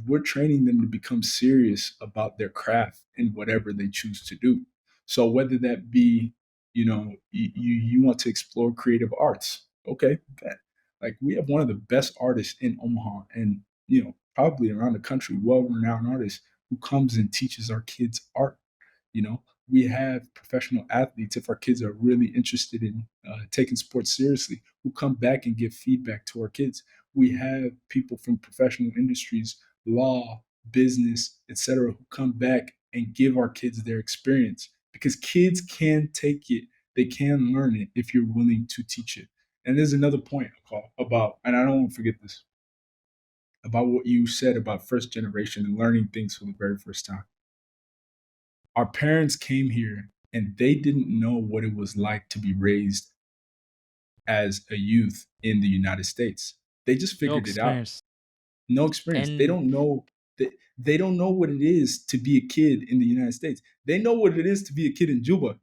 we're training them to become serious about their craft and whatever they choose to do. So whether that be, you want to explore creative arts, okay, bet. Like we have one of the best artists in Omaha and probably around the country, well-renowned artist who comes and teaches our kids art. You know, we have professional athletes, if our kids are really interested in taking sports seriously, who come back and give feedback to our kids. We have people from professional industries, law, business, etc., who come back and give our kids their experience because kids can take it, they can learn it if you're willing to teach it. And there's another point about, and I don't want to forget this, about what you said about first generation and learning things for the very first time. Our parents came here and they didn't know what it was like to be raised as a youth in the United States. They just No figured it out. experience. No experience. They And don't know that they don't know what it is to be a kid in the United States. They know what it is to be a kid in Juba.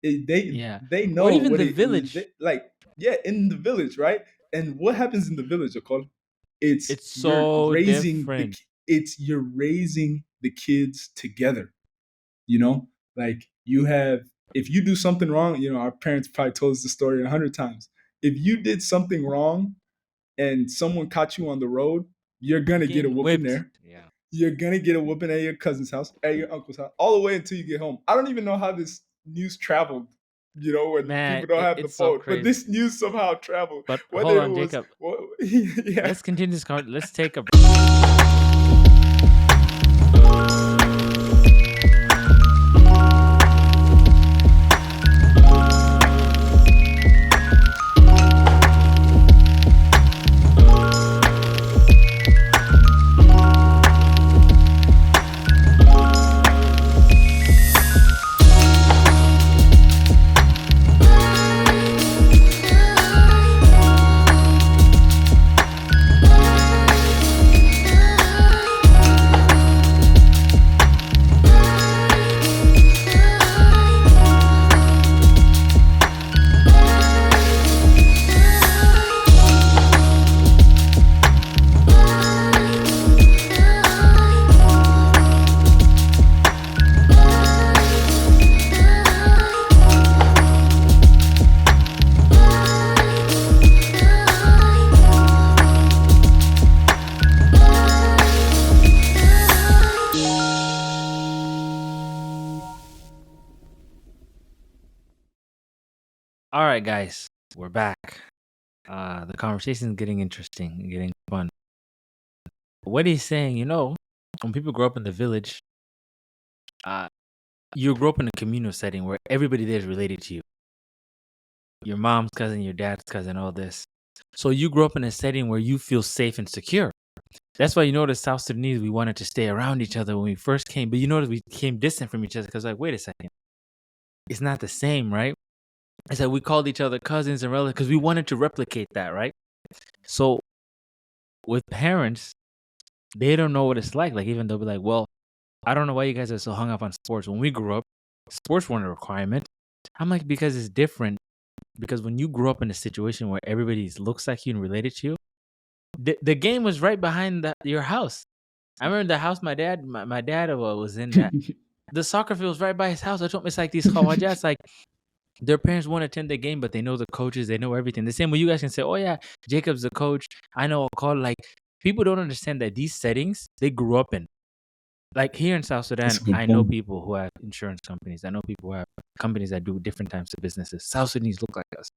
They yeah. they Or know even what the it village. like. Yeah, in the village, right? And what happens in the village, Okol? It's It's so different. you're raising the kids together. You know, like you have, if you do something wrong, our parents probably told us the story 100 times. If you did something wrong and someone caught you on the road, you're You're gonna get a getting whooping whipped. there. Yeah. You're gonna get a whooping at your cousin's house, at your uncle's house, all the way until you get home. I don't even know how this news traveled. When Man, people don't have the it's so phone, but crazy. this news somehow traveled. But Whether hold it on, was, Jacob. yeah. Let's continue this conversation. Let's take a. All right, guys, we're back. The conversation is getting interesting, getting fun. What he's saying, when people grow up in the village, uh, you grow up in a communal setting where everybody there is related to you. Your mom's cousin, your dad's cousin, all this. So you grew up in a setting where you feel safe and secure. That's why the South Sudanese, we wanted to stay around each other when we first came, but we became distant from each other because, like, wait a second, it's not the same, right? It's like we called each other cousins and relatives because we wanted to replicate that, right? So with parents, they don't know what it's like. Like, even they'll be like, well, I don't know why you guys are so hung up on sports. When we grew up, sports weren't a requirement. I'm like, because it's different. Because when you grew up in a situation where everybody looks like you and related to you, the game was right behind your house. I remember the house my dad was in that. The soccer field was right by his house. I told him it's like these khawajas, like their parents won't attend the game, but they know the coaches, they know everything. The same way you guys can say, oh yeah, Jacob's the coach. I know a call. Like, people don't understand that these settings they grew up in. Like here in South That's Sudan, a good I know point. people who have insurance companies. I know people who have companies that do different types of businesses. South Sudanese look like us.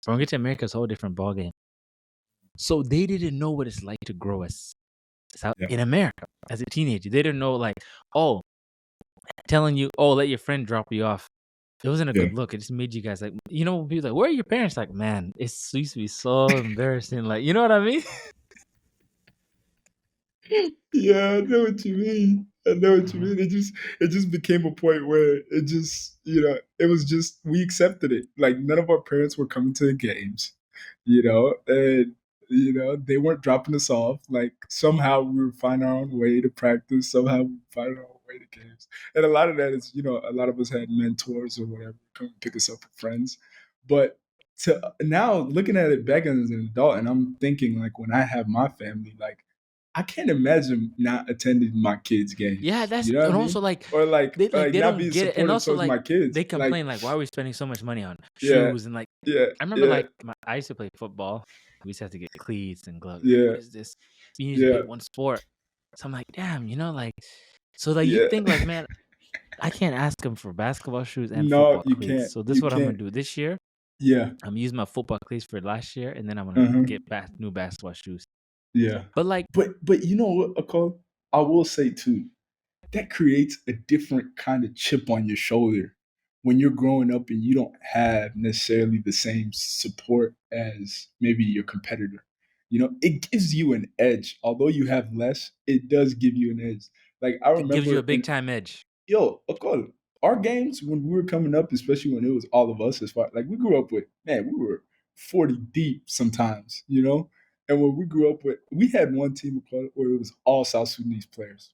When we get to America, it's a whole different ballgame. So they didn't know what it's like to grow Yeah, in America as a teenager. They didn't know, like, oh, telling you, oh, let your friend drop you off. It wasn't a yeah. good look. It just made you guys like, people like, where are your parents? Like, man, it used to be so embarrassing. Like, you know what I mean? Yeah, I know what you mean. I know what you Mhm. mean. It just became a point where it was just we accepted it. Like none of our parents were coming to the games, and they weren't dropping us off. Like somehow we would find our own way to practice. Somehow we would find our own way to games. And a lot of that is, a lot of us had mentors or whatever come pick us up with friends. But to now looking at it back as an adult, and I'm thinking like when I have my family, like I can't imagine not attending my kids' Yeah, games. that's You know what I and also mean? like Or like they not don't being get it, and supportive also towards like my kids. they Like, complain like, why are we spending so much money on yeah, shoes and like yeah, I remember yeah, like I used to play football. We used to have to get cleats and gloves. Like, yeah, what is this? You need to yeah, pick one sport. So I'm like, damn, like, so like you yeah. think like, man, I can't ask them for basketball shoes and No, football you cleats. can't. So this is You what I'm gonna can't. do this year. Yeah. I'm gonna use my football cleats for last year, and then I'm gonna Uh-huh. get back new basketball shoes. Yeah. But like, But you know what, Akol? I will say too, that creates a different kind of chip on your shoulder when you're growing up and you don't have necessarily the same support as maybe your competitor. It gives you an edge. Although you have less, it does give you an edge. Like I it gives you remember a big time edge. Akol, our games when we were coming up, especially when it was all of us as far like we grew up with, man, we were 40 deep sometimes. And when we grew up with, we had one team where it was all South Sudanese players,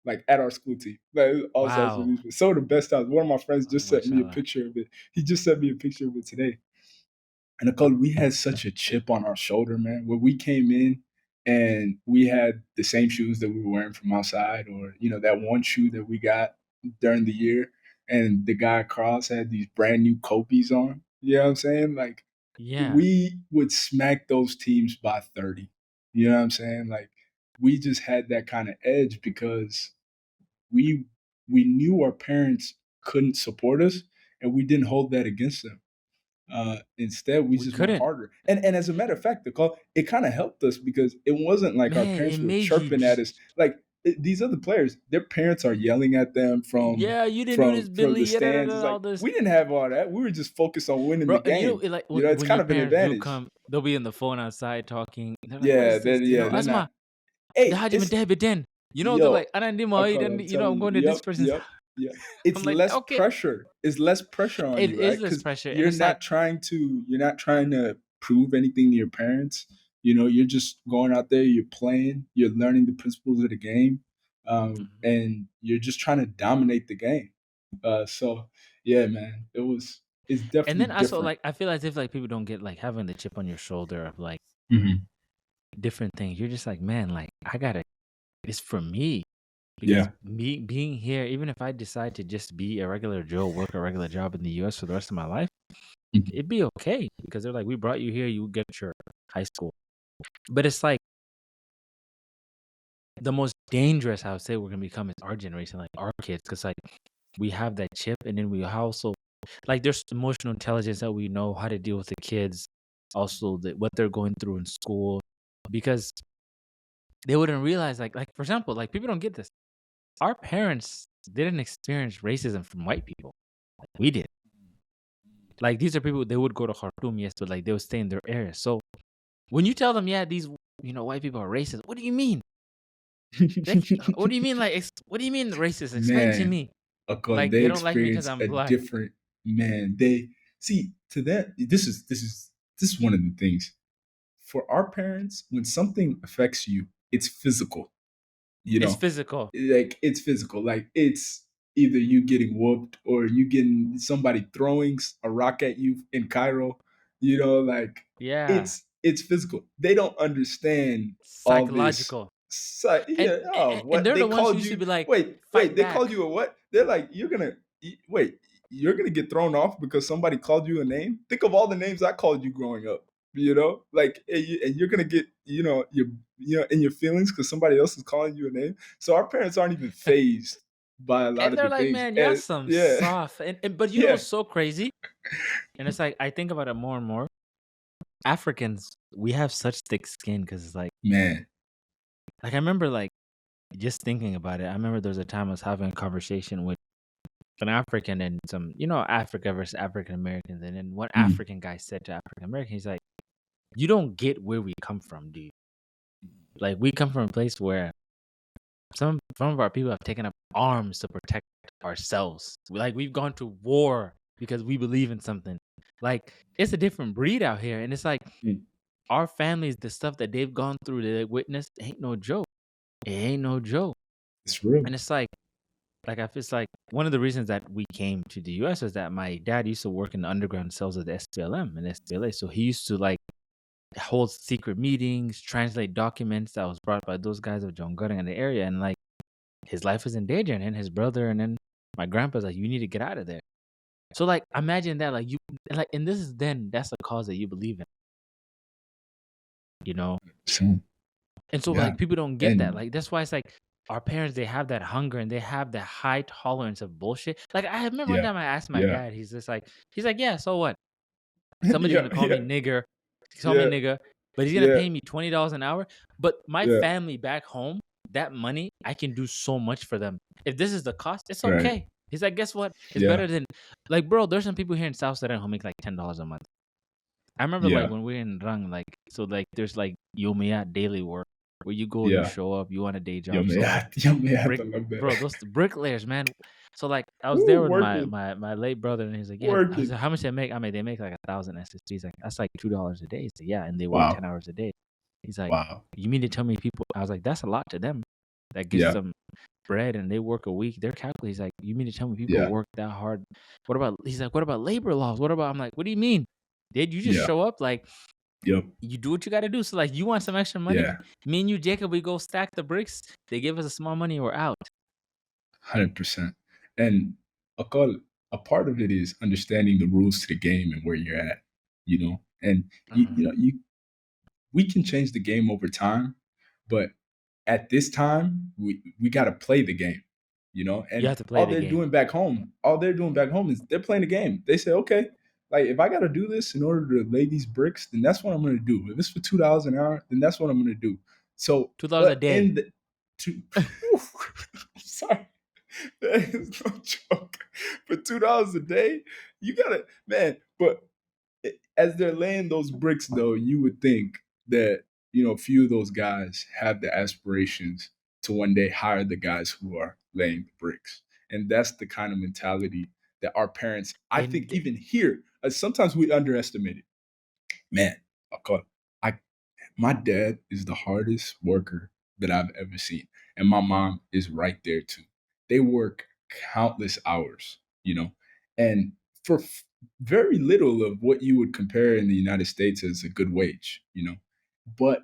like at our school team. Like it was all South Wow. Sudanese players. Some of the best times. One of my friends Oh, just sent me a mashallah. picture of it. He just sent me a picture of it today. And Nicole, we had such a chip on our shoulder, man. When we came in and we had the same shoes that we were wearing from outside, or that one shoe that we got during the year, and the guy across had these brand new Copies on. You know what I'm saying? Like Yeah. we would smack those teams by 30. You know what I'm saying? Like we just had that kind of edge because we we knew our parents couldn't support us, and we didn't hold that against them. Instead, we We just went couldn't. harder. And as a matter of fact, the call it kind of helped us because it wasn't like our Man, it parents were made you chirping at us. Like these other players, their parents are yelling at them yeah, you didn't do this, from Billy. the Yeah, da, da, stands. da, It's all like this. we didn't have all that. We were just focused on winning Bro, the and you know, game. like You know, it's when kind your of an parents do advantage. come, they'll be on the phone outside talking. They're like, "What Yeah, is this?" You know, they're not. Asma, Hey, Haji it's David then. You know, they're yo, like, "Anan di mo, I call. I'm you know, telling I'm you. going to this Yep, person's." yep, yep. It's I'm like, less okay, pressure. It's less pressure on it you, right? is less Because pressure, and it's like, you're not trying to prove anything to your parents. You know, you're just going out there. You're playing. You're learning the principles of the game, mhm. and you're just trying to dominate the game. So yeah, man, it's And definitely then also different. like I feel as if like people don't get like having the chip on your shoulder of like Hmm. different things. You're just like, man, like I gotta. It's for me. Because Yeah. me being here, even if I decide to just be a regular Joe, work a regular job in the US for the rest of my life, Mhm. it'd be okay. Because they're like, we brought you here, you get your high school. But it's like the most dangerous I would say we're gonna become is our generation, like our kids, because like we have that chip and then we also like there's emotional intelligence that we know how to deal with the kids, also what they're going through in school. Because they wouldn't realize like for example, like people don't get this. Our parents didn't experience racism from white people. We did. Like these are people they would go to Khartoum, yes, but like they would stay in their area. So when you tell them, yeah, these white people are racist, what do you mean? What do you mean? Like, what do you mean racist? Explain to Man, me. Akon, Like they they don't like me because experience I'm a black. different man. They see to that. This is one of the things for our parents. When something affects you, it's physical. You It's know, physical. like it's physical. Like it's either you getting whooped or you getting somebody throwing a rock at you in Cairo. You know, like Yeah, it's physical. They don't understand all this. psychological. And Yeah. Oh, and what they're they the ones who called used to you? be like, Wait. fight They called back. you a what? They're like you're gonna wait. You're gonna get thrown off because somebody called you a name. Think of all the names I called you growing up. You know, like and you're gonna get in your feelings because somebody else is calling you a name. So our parents aren't even phased by a lot And of they're the like, things. man, y'all And some yeah, soft. And but you know yeah, what's so crazy? And it's like I think about it more and more. Africans, we have such thick skin because it's man. like I remember like just thinking about it. I remember there was a time I was having a conversation with an African and some, Africa versus African Americans. And then one Mm, African guy said to African American, he's like, you don't get where we come from, dude. Like, we come from a place where some of our people have taken up arms to protect ourselves. Like, we've gone to war because we believe in something. Like, it's a different breed out here. And it's like, mm. our families, the stuff that they've gone through, that they witnessed, ain't no joke. It ain't no joke. It's real. And it's like I feel like one of the reasons that we came to the US is that my dad used to work in the underground cells of the SPLM and SPLA. So he used to like hold secret meetings, translate documents that was brought by those guys of John Gutting in the area, and like his life was in danger. And then his brother and then my grandpa's like, you need to get out of there. So like imagine that, like you like, and that's the cause that you believe in, you know? So, And so yeah, like people don't get that. and Like that's why it's like our parents, they have that hunger and they have that high tolerance of bullshit. Like I remember one yeah, time I asked my yeah, dad, he's like, yeah, so what? Somebody's yeah, gonna call me yeah, nigger, yeah, but he's gonna yeah. pay me $20 an hour. But my Yeah. family back home, that money, I can do so much for them. If this is the cost, it's Right. okay. He's like, guess what? It's Yeah. better than like, bro, there's some people here in South Sudan who make like $10 a month. I remember like Yeah. when we were in Rang, like so like there's like Yomiya daily work where you go, you Yeah. show up, you want a day Yo, job. man, So like yo, man, I brick, love that. bro, those bricklayers, man. So like I was Ooh, there with my working, my my late brother, and he's like, yeah. I was working. like, how much they make? I mean, they make like 1,000 SSDs. Like that's like $2 a day. He's like, yeah, and they work Wow. 10 hours a day. He's like, Wow. you mean to tell me people? I was like, that's a lot to them. That gives Yeah. them bread, and they work a week. They're calculating. He's like, you mean to tell me people Yeah. work that hard? What about? He's like, what about labor laws? What about? I'm like, what do you mean? Did you just Yeah. show up like? Yep. You do what you got to do. So like, you want some extra money? Yeah. Me and you, Jacob, we go stack the bricks. They give us a small money. We're out. 100%. And a call, a part of it is understanding the rules to the game and where you're at, and Mhm. we can change the game over time, but at this time, we got to play the game, You and have to play the game. all they're doing back home is they're playing the game. They say, okay, like if I got to do this in order to lay these bricks, then that's what I'm going to do. If it's for $2 an hour, then that's what I'm going to do. So, $2 a but day. to, sorry, that is no joke. For $2 a day, you gotta, man. But as they're laying those bricks, though, you would think that a few of those guys have the aspirations to one day hire the guys who are laying the bricks, and that's the kind of mentality that our parents, I think, And even here, sometimes we underestimate it. Man, I my dad is the hardest worker that I've ever seen. And my mom is right there too. They work countless hours, and for very little of what you would compare in the United States as a good wage, But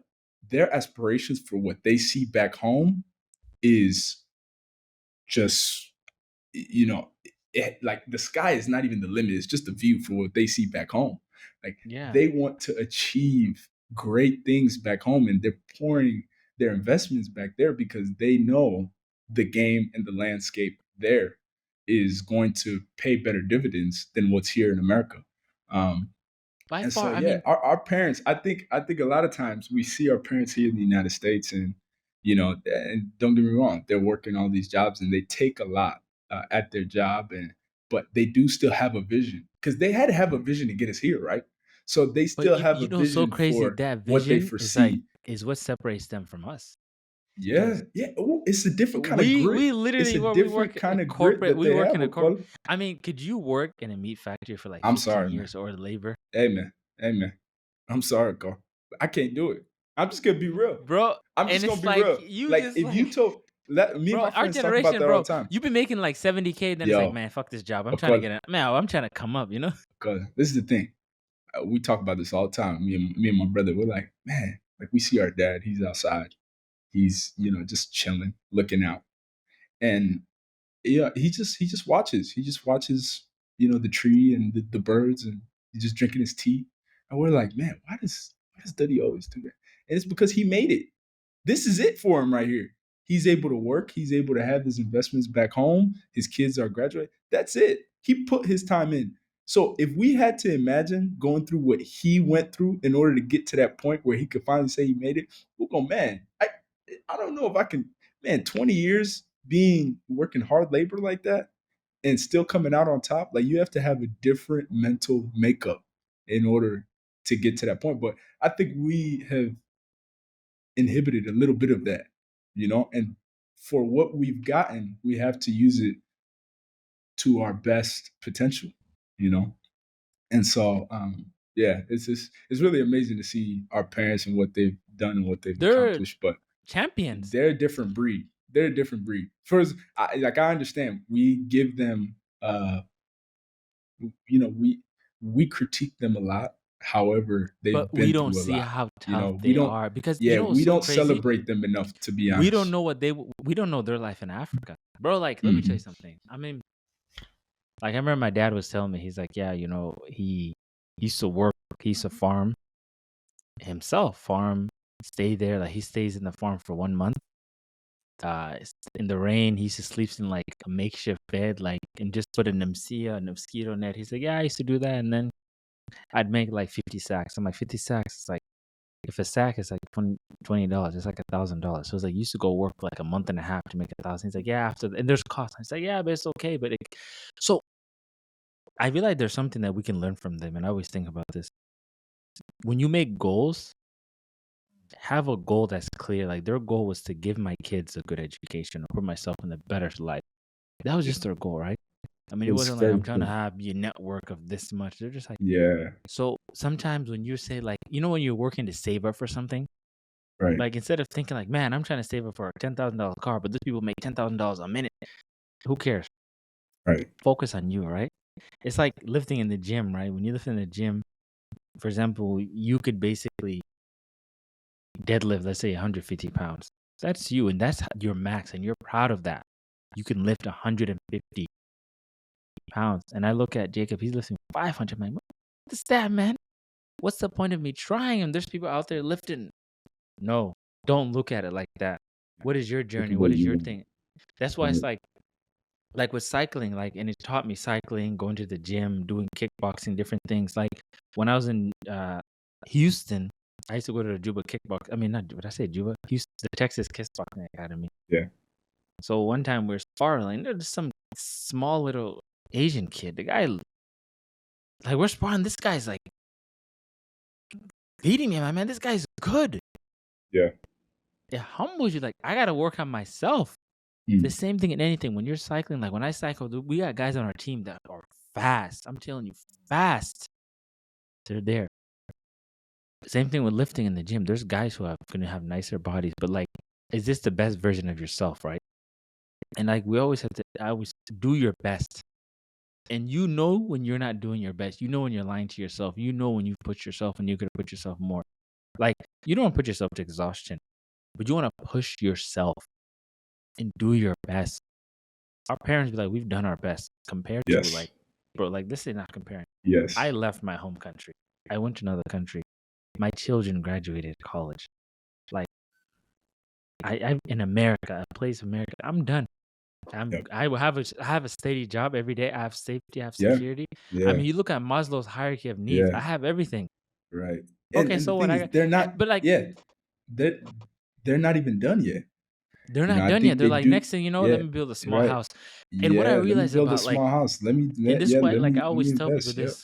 their aspirations for what they see back home is just like the sky is not even the limit. It's just a view for what they see back home. Like yeah. they want to achieve great things back home, and they're pouring their investments back there because they know the game and the landscape there is going to pay better dividends than what's here in America. Um, By and far, so I yeah, mean, our parents, I think a lot of times we see our parents here in the United States, and and don't get me wrong, they're working all these jobs and they take a lot at their job, but they do still have a vision because they had to have a vision to get us here, right? So they but still have a you know, so vision crazy for that what they vision foresee. is what separates them from us. Yeah, Because yeah. Oh, it's a different kind of grit. we It's literally a we different work a kind of grit corporate. that We they work have, in a corporate. Okol. I mean, could you work in a meat factory for like I'm 15 sorry, man. years or labor, Amen. Amen. I'm sorry, Carl. I can't do it. I'm just gonna be real. bro? I'm And just gonna it's be like real. you Like just if you like, told me and bro, my our friends talk about generation, that all bro, the time. you've been making like 70K. Then it's like, Yo, man, fuck this job. I'm trying to because get it. Man, I'm trying to come up. You know. this is the thing. We talk about this all the time. Me and my brother, we're like, man, like we see our dad. He's outside. He's just chilling, looking out, and yeah, he just watches. He just watches the tree and the birds, and he's just drinking his tea. And we're like, man, why does Duddy always do that? And it's because he made it. This is it for him right here. He's able to work. He's able to have his investments back home. His kids are graduating. That's it. He put his time in. So if we had to imagine going through what he went through in order to get to that point where he could finally say he made it, we'll go, man, I don't know if I can, man, 20 years being working hard labor like that and still coming out on top, like you have to have a different mental makeup in order to get to that point. But I think we have inhibited a little bit of that, and for what we've gotten, we have to use it to our best potential, you know. And so, yeah, it's really amazing to see our parents and what they've done and what they've They're accomplished. But champions. they're a different breed. They're a different breed. First, I understand we give them, we critique them a lot. However, But they've we been don't through a see lot. how You tough know, we they don't. are because you Yeah, know what's we so don't crazy? celebrate them enough, to be We don't honest. know we don't know their life in Africa, bro. Like, let me tell you Hmm. something. I mean, like I remember my dad was telling me, he's like, yeah, he used to work, he used to farm himself, stay there. Like he stays in the farm for 1 month. In the rain, he used to sleeps in like a makeshift bed, like and just put a mosquito net. He's like, yeah, I used to do that, and then I'd make like 50 sacks. I'm like, 50 sacks. It's like if a sack is like $20, it's like $1,000. So it's like you used to go work for like a month and a half to make 1,000. He's like, yeah, and there's cost. He's like, yeah, but it's okay. So I feel like there's something that we can learn from them, and I always think about this. When you make goals, have a goal that's clear. Like their goal was to give my kids a good education or put myself in a better life. That was Yeah, just their goal, right? I mean, it it's wasn't like very I'm trying to important. have your network of this much. They're just like, Yeah, so sometimes when you say like, when you're working to save up for something, right, like instead of thinking like, man, I'm trying to save up for a $10,000 car, but these people make $10,000 a minute. Who cares? right, Focus on you, right? It's like lifting in the gym, right? When you lift in the gym, for example, you could basically deadlift, let's say 150 pounds. That's you, and that's your max, and you're proud of that. You can lift 150 pounds. And I look at Jacob, he's lifting 500. Man, what is that, man? What's the point of me trying? And there's people out there lifting. No, don't look at it like that. What is your Look journey? at What what is you your want. thing? That's why it's Right. like with cycling, like, and it taught me cycling, going to the gym, doing kickboxing, different things. Like when I was in Houston, I used to go to the Juba kickbox. I mean, not Juba. Did I say Juba? Houston, the Texas Kickboxing Academy. Yeah. So one time we're sparring. There's some small little Asian kid. The guy, like, we're sparring. This guy's like beating me, my man. This guy's good. Yeah. It humbles you. Like, I gotta work on myself. The Mm. same thing in anything. When you're cycling, like when I cycle, dude, we got guys on our team that are fast. I'm telling you, fast. They're there. Same thing with lifting in the gym. There's guys who are gonna have nicer bodies, but like, is this the best version of yourself, right? And like we always have to, I always do your best. And you know when you're not doing your best. You know when you're lying to yourself. You know when you put yourself and you could put yourself more. Like you don't want to put yourself to exhaustion, but you want to push yourself and do your best. Our parents be like, we've done our best compared to like, Yes. bro, like this is not comparing. I Yes. left my home country. I went to another country. My children graduated college. Like I'm in America, a place of America. I'm done. Yep. I will I have a steady job every day. I have safety, I have Yeah. security. I Yeah. mean, you look at Maslow's hierarchy of needs. I Yeah. have everything. Right. Okay, And the so what thing I is, got, they're not. but like Yeah. They're they're not even done yet. they're You know, not I done yet. think They're they like, do. next thing you know, let Yeah. me build a small Right. house. And what I Yeah. Let me realized build a about like, small house. Let me. and this is Yeah. why like I Let me always tell people invest. Yep. this: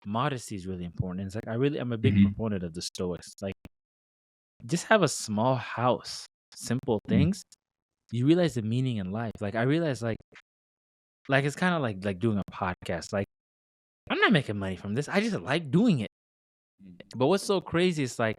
modesty is really important. And it's like I'm a big Hmm. proponent of the Stoics. Like just have a small house, simple things. You realize the meaning in life. Like I realize like it's kind of like doing a podcast. Like I'm not making money from this. I just like doing it. But what's so crazy is like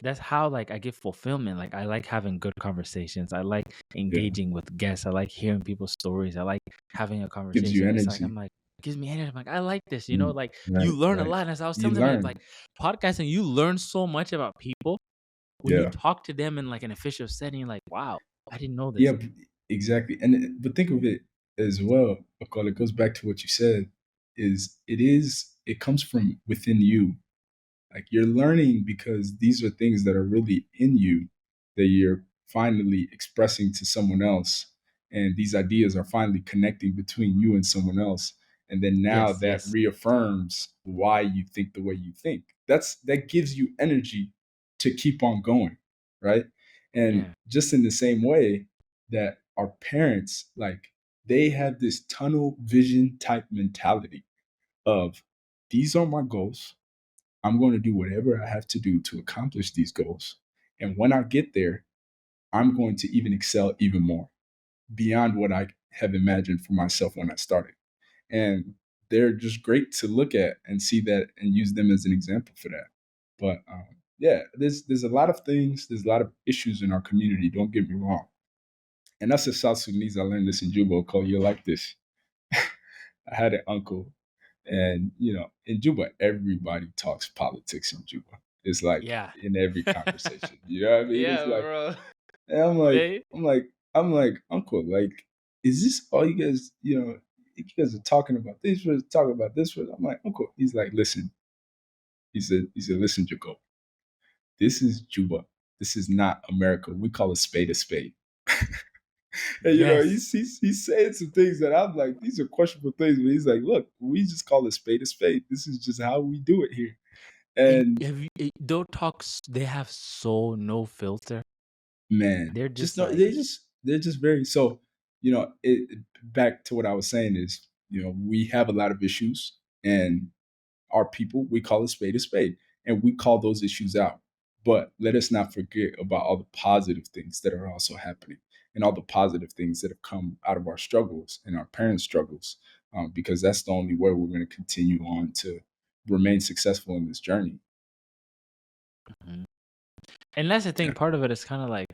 that's how like I get fulfillment. Like I like having good conversations. I like Yeah. engaging with guests. I like hearing people's stories. I like having a Gives you conversation. It's like I'm energy. like gives me energy. I'm like I like this. You know, Mm. like you Right. learn a Right. lot. And as I was You telling them, like learn. podcasting, you learn so much about people when you Yeah. talk to them in like an official setting. You're like, wow, I didn't know Yeah. this. Exactly. But think of it as well. Akol, it goes back to what you said. It comes from within you. Like you're learning because these are things that are really in you that you're finally expressing to someone else. And these ideas are finally connecting between you and someone else. And then now Yes, that yes, reaffirms why you think the way you think. That gives you energy to keep on going. Right. And yeah, just in the same way that our parents, like they have this tunnel vision type mentality of these are my goals. I'm going to do whatever I have to do to accomplish these goals. And when I get there, I'm going to even excel even more beyond what I have imagined for myself when I started. And they're just great to look at and see that and use them as an example for that. But yeah, there's a lot of things, there's a lot of issues in our community. Don't get me wrong. And us as South Sudanese, I learned this in Juba. Call you like this. I had an uncle, and in Juba, everybody talks politics in Juba. It's like yeah, in every conversation. You know what I mean? It's yeah, like, bro. and They, I'm like, uncle, like, is this all you guys? You guys are talking about this? We're talking about this? I'm like, uncle. He's like, listen. He said, listen, Jacob. This is Juba. This is not America. We call a spade a spade. And yes. he's saying some things that I'm like, these are questionable things. But he's like, look, we just call a spade a spade. This is just how we do it here. And And have you, they'll talk. They have so no filter. man, They're just just no, like, they're just very so. Back to what I was saying is, we have a lot of issues, and our people, we call a spade, and we call those issues out. But let us not forget about all the positive things that are also happening and all the positive things that have come out of our struggles and our parents' struggles, because that's the only way we're going to continue on to remain successful in this journey. mhm. And that's the thing. Yeah. Part of it is kind of like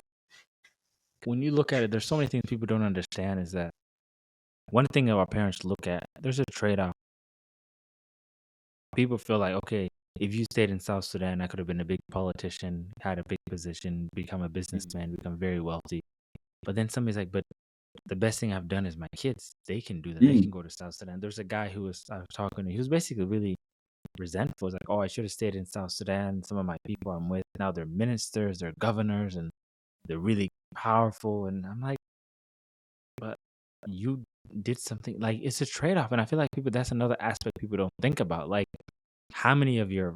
when you look at it. There's so many things people don't understand. Is that one thing that our parents look at? There's a trade off. People feel like, okay, if you stayed in South Sudan, I could have been a big politician, had a big position, become a businessman, become very wealthy. But then somebody's like, but the best thing I've done is my kids. They can do that. They can Mm, go to South Sudan. There's a guy who was I was talking to. He was basically really resentful. He's like, oh, I should have stayed in South Sudan. Some of my people I'm with now they're ministers, they're governors, and they're really powerful, and I'm like, but you did something like it's a trade off, and I feel like people that's another aspect people don't think about. Like, how many of your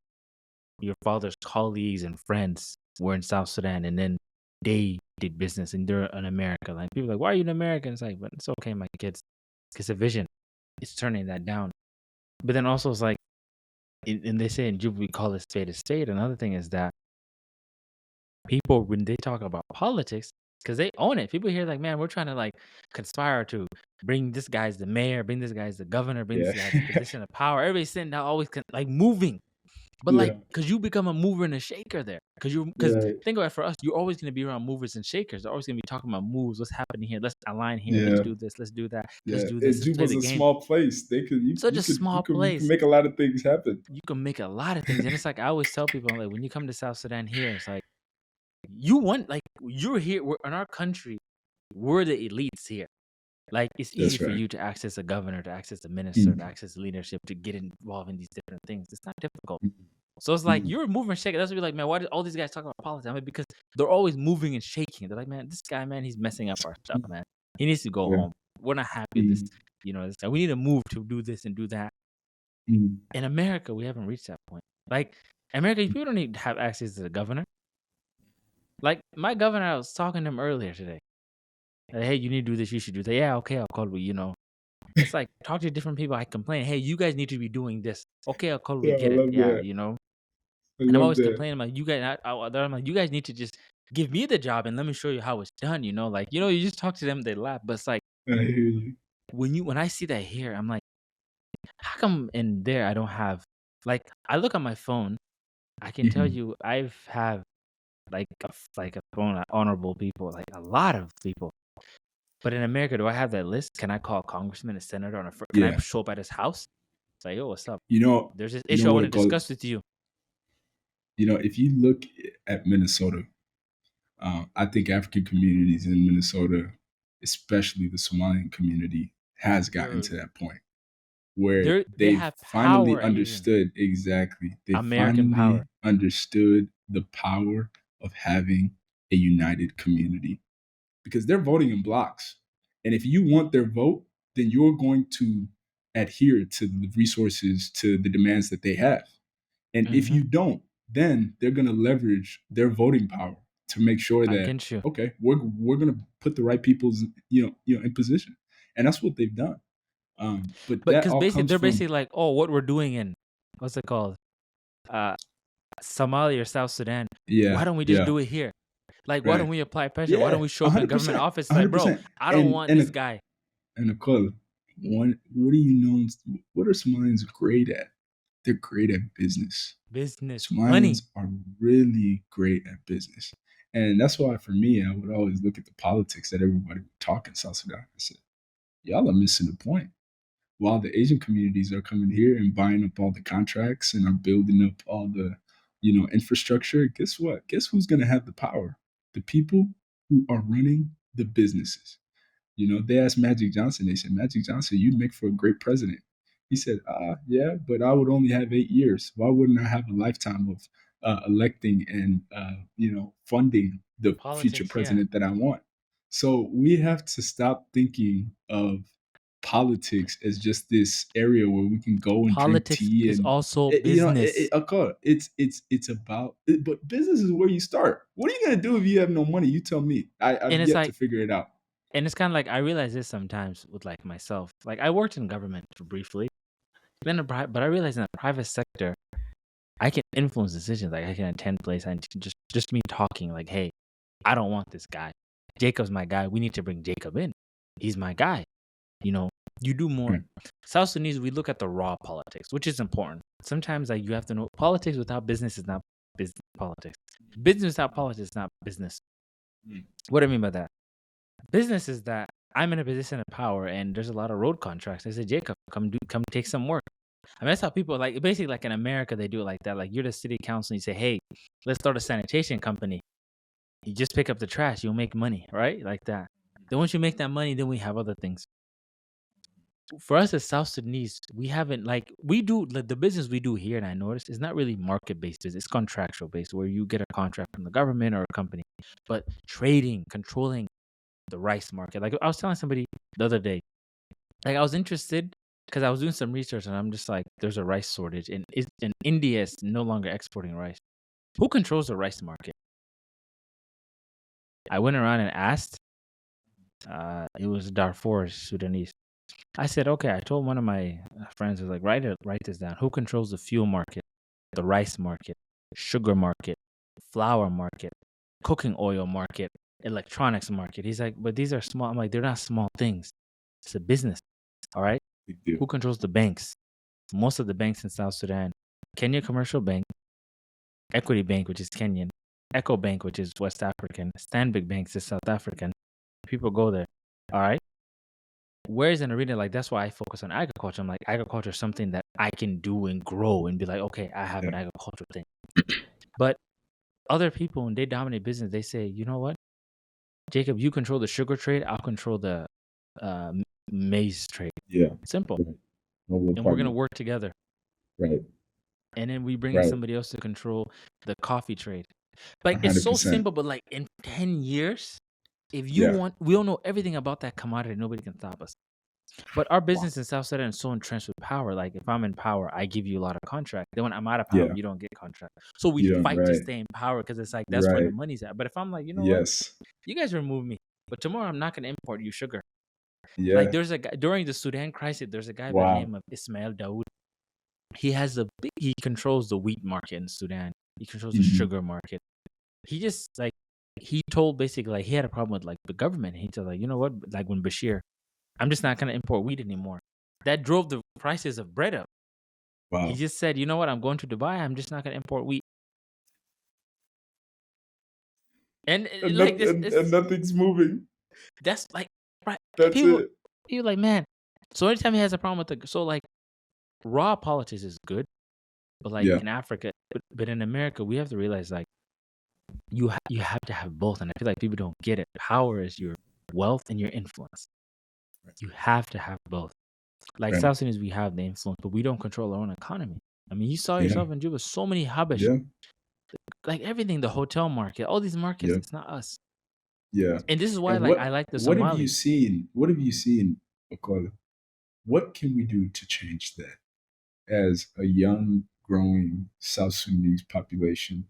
father's colleagues and friends were in South Sudan, and then they did business, and they're in America. Like people are like, why are you in America? And it's like, but it's okay, my kids. It's a vision. It's turning that down. But then also it's like, and they say in Juba we call it state a state. Another thing is that people when they talk about politics, because they own it. People hear like, man, we're trying to like conspire to bring this guy's the mayor, bring this guy's the governor, bring this Yeah. guy the position of power. Everybody's sitting down, always like moving. But like, Yeah. cause you become a mover and a shaker there. Cause Yeah. think about it for us, you're always gonna be around movers and shakers. They're always gonna be talking about moves. What's happening here? Let's align here. Let's Yeah. do this. Let's do that. Let's Yeah. do this. And Let's play Juba's the a game. small place. They could Such a small you can place. make a lot of things happen. You can make a lot of things. And it's like I always tell people, like, when you come to South Sudan here, it's like you want like you're here. We're in our country, we're the elites here. Like it's easy That's for right. you to access a governor, to access a minister, to Mm. access leadership, to get involved in these different things. It's not difficult. Mm. So it's like Mm. you're moving and shaking. That's what you're like, man. Why did all these guys talk about politics? I mean, because they're always moving and shaking. They're like, man, this guy, man, he's messing up our stuff, man. He needs to go Yeah. home. We're not happy with this, Mm. this guy. We need to move to do this and do that. Mm. In America, we haven't reached that point. Like America, people don't need to have access to the governor. Like my governor, I was talking to him earlier today. Like, hey, you need to do this. You should do that. Yeah, okay, I'll call you. It's like talk to different people. I complain. Hey, you guys need to be doing this. Okay, I'll call. We Yeah, I get it. love Yeah, that. I And I'm love always that. complaining about you guys. I'm like, you guys need to just give me the job and let me show you how it's done. Like you just talk to them, they laugh. But it's like I hear you. when I see that here, I'm like, how come in there I don't have like I look on my phone, I can tell Mhm. you I've have like a phone of honorable people, like a lot of people. But in America, do I have that list? Can I call a congressman, a senator can I Yeah. show up at his house? It's like, yo, what's up? You know, There's this you know issue I what want I to call it? discuss with you. If you look at Minnesota, I think African communities in Minnesota, especially the Somalian community, has gotten They're to that point where they they've have finally power, Asian understood exactly. They American power. finally understood the power of having a united community because they're voting in blocks. And if you want their vote, then you're going to adhere to the resources, to the demands that they have. And if Mm-hmm. you don't, then they're going to leverage their voting power to make sure that Against you. okay, we're going to put the right people's in position, and that's what they've done. But But that because all basically comes they're basically from like, oh, what we're doing in what's it called? Uh Somalia or South Sudan. Why yeah, don't we just yeah, do it here? Like, why don't right, we apply pressure? Why don't yeah, we show a up in hundred government percent, office? a Like, hundred bro, percent, I don't and want and this a, guy. and a color. What are you known? What are Somalians great at? They're great at business. Business, money. Somalians are really great at business. And that's why, for me, I would always look at the politics that everybody would talk in South Sudan. I said, y'all are missing the point. While the Asian communities are coming here and buying up all the contracts and are building up all the, infrastructure, guess what? Guess who's going to have the power? The people who are running the businesses. They asked Magic Johnson, they said, Magic Johnson, you'd make for a great president. He said, yeah, but I would only have 8 years. Why wouldn't I have a lifetime of electing and, funding the future Politics, yeah. president that I want? So we have to stop thinking of politics as just this area where we can go and drink Politics tea is and also business. okay, it's about but business is where you start. What are you gonna do if you have no money? You tell me. I've And it's yet to like figure it out. and it's kind of like I realize this sometimes with like myself. Like I worked in government for briefly, but I realized in the private sector, I can influence decisions. Like I can attend place and just me talking like, hey, I don't want this guy. Jacob's my guy. We need to bring Jacob in. He's my guy. You do more. Right. South Sudanese, we look at the raw politics, which is important. Sometimes like you have to know politics without business is not business politics. Business without politics is not business. Mm. What do I mean by that? Business is that I'm in a position of power and there's a lot of road contracts. I say, Jacob, come take some work. I mean, that's how people like basically like in America they do it like that. Like you're the city council, and you say, hey, let's start a sanitation company. You just pick up the trash, you'll make money, right? Like that. Then once you make that money, then we have other things. for us as South Sudanese, we haven't like we do like the business we do here, and I noticed it's not really market based. It's contractual based, where you get a contract from the government or a company. But trading, controlling the rice market, like I was telling somebody the other day, like I was interested because I was doing some research, and I'm just like, there's a rice shortage, and India is no longer exporting rice. Who controls the rice market? I went around and asked. It was Darfur, Sudanese. I said, okay. I told one of my friends, I was like, write this down. Who controls the fuel market, the rice market, sugar market, flour market, cooking oil market, electronics market? He's like, but these are small. I'm like, they're not small things. It's a business. All right. Big deal. Who controls the banks? Most of the banks in South Sudan, Kenya Commercial Bank, Equity Bank, which is Kenyan, Echo Bank, which is West African, Stanbic Bank is South African. People go there. All right. Whereas in arena, like that's why I focus on agriculture. I'm like, agriculture is something that I can do and grow and be like, okay, I have an Yeah. agricultural thing. But other people, when they dominate business, they say, you know what, Jacob, you control the sugar trade, I'll control the maize trade. Yeah. Simple. Right. Noble And we're gonna partner. work together. Right. And then we bring in Right. somebody else to control the coffee trade. Like it's so 100%. simple, but like in 10 years, if you Yeah. want, we don't know everything about that commodity, nobody can stop us. But our Wow. business in South Sudan is so entrenched with power. Like if I'm in power, I give you a lot of contract. Then when I'm out of power, Yeah. you don't get contract. So we You don't. fight to Right. stay in power because it's like that's where the Right. money's at. But if I'm like, you know what, Yes. you guys remove me, but tomorrow I'm not gonna import you sugar. Like Yeah. there's a guy during the Sudan crisis. There's a guy by the Wow. name of Ismail Dawood. He has a big. He controls the wheat market in Sudan. He controls the Hmm. sugar market. He just like he told basically like he had a problem with like the government. He told like, you know what, like when Bashir, I'm just not gonna import wheat anymore. That drove the prices of bread up. He Wow. just said, you know what, I'm going to Dubai. I'm just not gonna import wheat. And And, like this, and it's nothing's moving. that's like right. That's People, it. people like man. So anytime he has a problem with the so like raw politics is good, but like Yeah. in Africa, but in America, we have to realize like you have to have both, and I feel like people don't get it. Power is your wealth and your influence. You have to have both. Like Right. South Sudanese, we have the influence, but we don't control our own economy. I mean, you saw Yeah. yourself in Juba, so many Habash, Yeah. like everything, the hotel market, all these markets, Yeah. it's not us. Yeah. And this is why, And like, I like the what have you Somalis. seen? What have you seen, Okola? What can we do to change that as a young, growing South Sudanese population?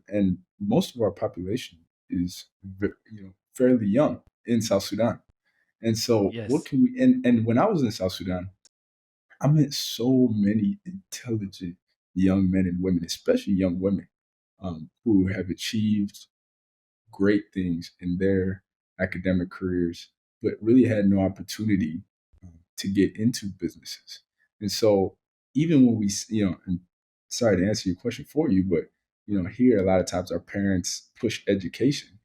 And most of our population is, fairly young in South Sudan. And so, what Yes, can we? And when I was in South Sudan, I met so many intelligent young men and women, especially young women, who have achieved great things in their academic careers, but really had no opportunity to get into businesses. And so, even when we, and sorry to answer your question for you, but here a lot of times our parents push education,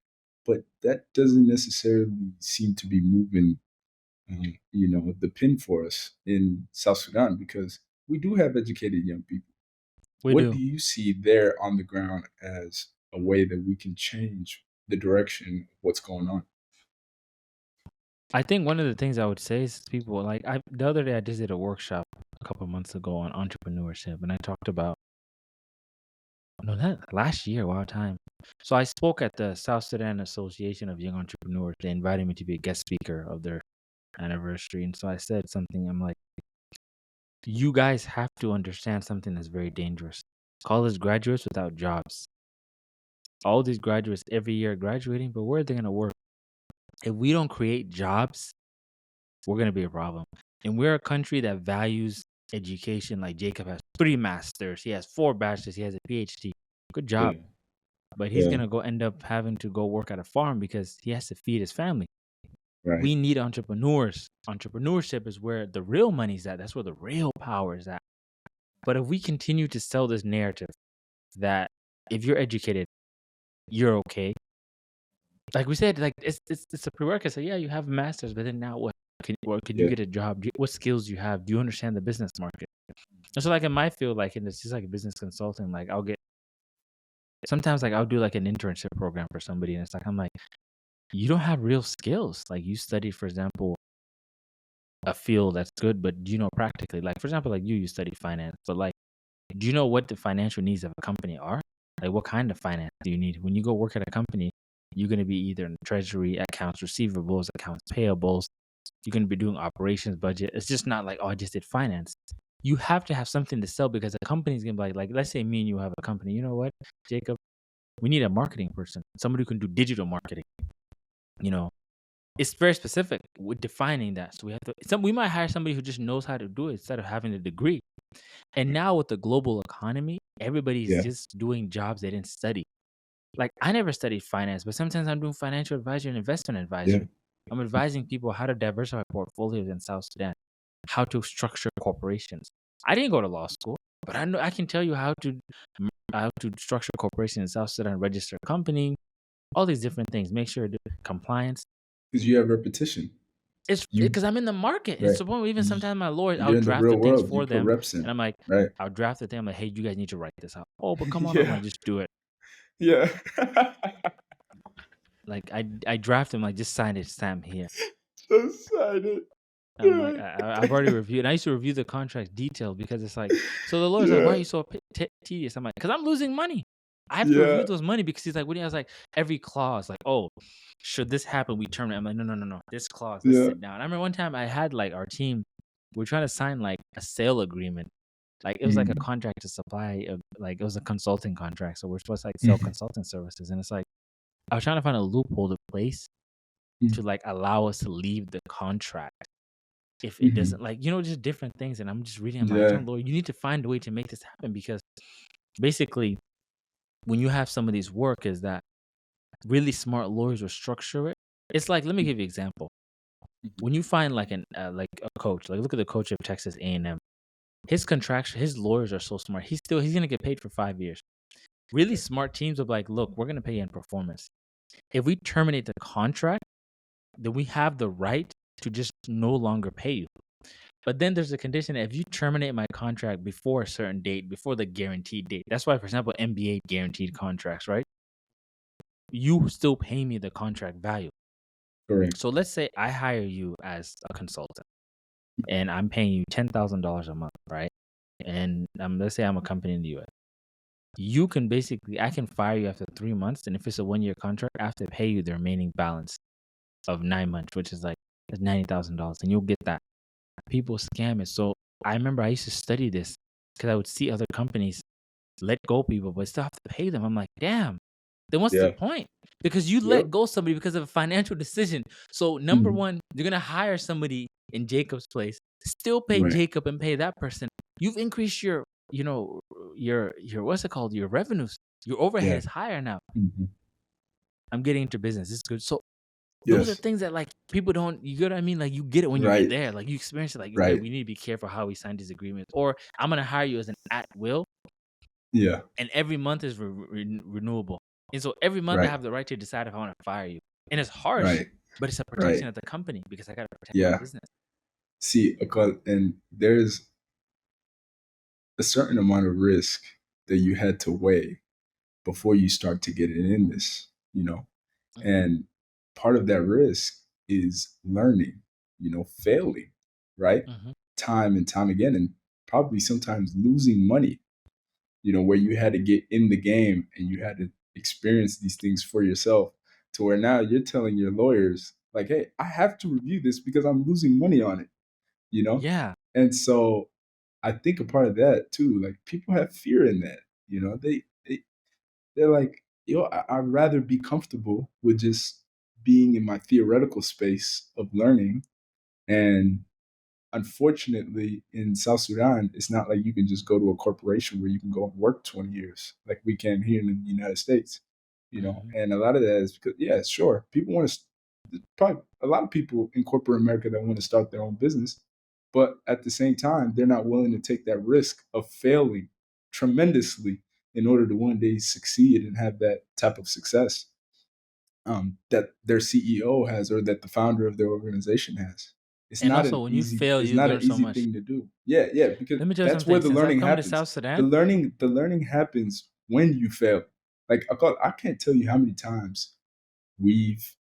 but that doesn't necessarily seem to be moving, the pin for us in South Sudan because we do have educated young people. we What do. do you see there on the ground as a way that we can change the direction of what's going on? I think one of the things I would say is people like I the other day I just did a workshop a couple months ago on entrepreneurship, and I talked about no, that last year, wild time. So I spoke at the South Sudan Association of Young Entrepreneurs. They invited me to be a guest speaker of their anniversary, and so I said something. I'm like, you guys have to understand something that's very dangerous. College graduates without jobs. All these graduates every year graduating, but where are they going to work? If we don't create jobs, we're going to be a problem. And we're a country that values education. Like Jacob has 3 masters, he has 4 bachelors, he has a PhD. Good job. Yeah, But he's yeah, going to go end up having to go work at a farm because he has to feed his family. right. We need entrepreneurs. Entrepreneurship is where the real money's at. That's where the real power is at. But if we continue to sell this narrative that if you're educated, you're okay. Like we said, like it's a prerequisite. So yeah, you have a master's, but then now what? Can you Yeah, get a job? What skills do you have? Do you understand the business market? And so like in my field, like in this just like a business consulting, like I'll get sometimes like I'll do like an internship program for somebody, and it's like I'm like, you don't have real skills. Like you studied, for example, a field that's good, but do you know practically, like for example, like you study finance, but like, do you know what the financial needs of a company are? Like, what kind of finance do you need when you go work at a company? You're going to be either in treasury, accounts receivables, accounts payables. You're going to be doing operations budget. It's just not like, oh, I just did finance. You have to have something to sell because a company's going to be like, let's say me and you have a company. You know what, Jacob? We need a marketing person, somebody who can do digital marketing. You know, it's very specific with defining that. So we have to. We might hire somebody who just knows how to do it instead of having a degree. And now with the global economy, everybody's Yeah. just doing jobs they didn't study. Like I never studied finance, but sometimes I'm doing financial advisory and investment Yeah. advisory. I'm advising people how to diversify portfolios in South Sudan, how to structure corporations. I didn't go to law school, but I know I can tell you how to structure corporations in South Sudan, register a company, all these different things. Make sure the compliance. Because you have repetition. It's You because I'm in the market. It's right. the point where even You, sometimes my lawyers, I'll you're in the draft real the things world. You for put them, reps and in. I'm like, Right. I'll draft the thing. I'm like, hey, you guys need to write this out. Oh, but come on. I'm Yeah. like, just do it. Yeah. Like I draft them like just sign it, stamp here. So excited. I'm like, Yeah. I've already reviewed. And I used to review the contract detailed because it's like, so the lawyer's like, why Yeah. are you so tedious? I'm like, because I'm losing money. I have to Yeah. review those money because he's like, what do you? I was like, every clause, like, oh, should this happen, we terminate. I'm like, no. This clause, let's Yeah. sit down. I remember one time I had like our team, we are trying to sign like a sale agreement. Like it was like a Mhm. contract to supply, like it was a consulting contract. So we're supposed to like sell Mhm. consulting services, and it's like I was trying to find a loophole to place to Mhm. like allow us to leave the contract if it Mhm. doesn't, like, just different things. And I'm just reading, I'm like, Yeah. telling Lord, you need to find a way to make this happen because basically when you have some of these work is that really smart lawyers will structure it. It's like, let me give you an example. Mhm. When you find like like a coach, like look at the coach of Texas A&M, his contraction, his lawyers are so smart. He's gonna get paid for 5 years. Really smart teams will be like, look, we're gonna pay you in performance. If we terminate the contract, then we have the right to just no longer pay you. But then there's a condition that if you terminate my contract before a certain date, before the guaranteed date, that's why, for example, NBA guaranteed contracts, right? You still pay me the contract value. Correct. So let's say I hire you as a consultant and I'm paying you $10,000 a month, right? And let's say I'm a company in the US. You can basically, I can fire you after 3 months. And if it's a 1 year contract, I have to pay you the remaining balance of 9 months, which is like that's $90,000. And you'll get that. People scam it. So I remember I used to study this because I would see other companies let go people, but still have to pay them. I'm like, damn. Then what's the Yeah. point? Because you Yep. let go somebody because of a financial decision. So number Mhm. one, you're gonna hire somebody in Jacob's place, still pay Right. Jacob and pay that person. You've increased your, your what's it called? Your revenues. Your overhead Yeah. is higher now. Mhm. I'm getting into business. This is good. So those are Yes. things that like people don't, you get what I mean? Like you get it when you're Right. there. Like you experience it like, okay, Right. we need to be careful how we sign these agreements. Or I'm gonna hire you as an at will, Yeah. and every month is renewable. And so every month I Right. have the right to decide if I want to fire you. And it's harsh, Right. but it's a Right. protection of the company because I gotta protect my Yeah. business. See, and there's a certain amount of risk that you had to weigh before you start to get it in this. Mhm, And part of that risk is learning, failing, right? mhm, Time and time again, and probably sometimes losing money, where you had to get in the game and you had to experience these things for yourself to where now you're telling your lawyers, like, hey, I have to review this because I'm losing money on it, you know? yeah. And so I think a part of that too, like people have fear in that, they're like, I'd rather be comfortable with just being in my theoretical space of learning. And unfortunately, in South Sudan, it's not like you can just go to a corporation where you can go and work 20 years like we can here in the United States. Mhm. And a lot of that is because, yeah, sure, people want to, probably a lot of people in corporate America that want to start their own business. But at the same time, they're not willing to take that risk of failing tremendously in order to one day succeed and have that type of success that their CEO has or that the founder of their organization has. It's And not also an when you easy. fail, It's you not an learn so easy much. thing to do. Yeah, yeah, because Let me tell you that's where something. the Since I've learning come to happens. South The Sudan, learning, the learning happens when you fail. Like I can't tell you how many times we've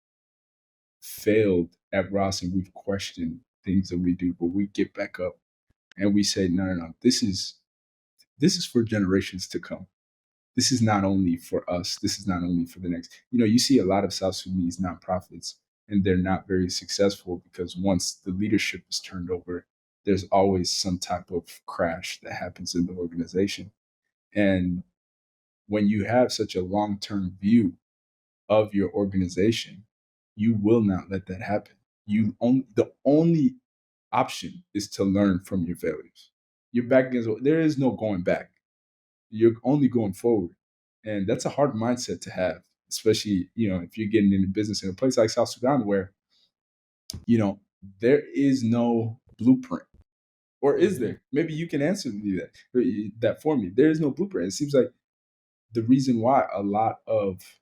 failed at Ross and we've questioned things that we do, but we get back up and we say, no, no, no, this is for generations to come. This is not only for us. This is not only for the next. You see a lot of South Sudanese nonprofits, and they're not very successful because once the leadership is turned over, there's always some type of crash that happens in the organization. And when you have such a long term view of your organization, you will not let that happen. The only option is to learn from your failures. You're back against, there is no going back. You're only going forward. And that's a hard mindset to have, especially, if you're getting into business in a place like South Sudan where, you know, there is no blueprint. Or is Hmm. there? Maybe you can answer me that for me. There is no blueprint. It seems like the reason why a lot of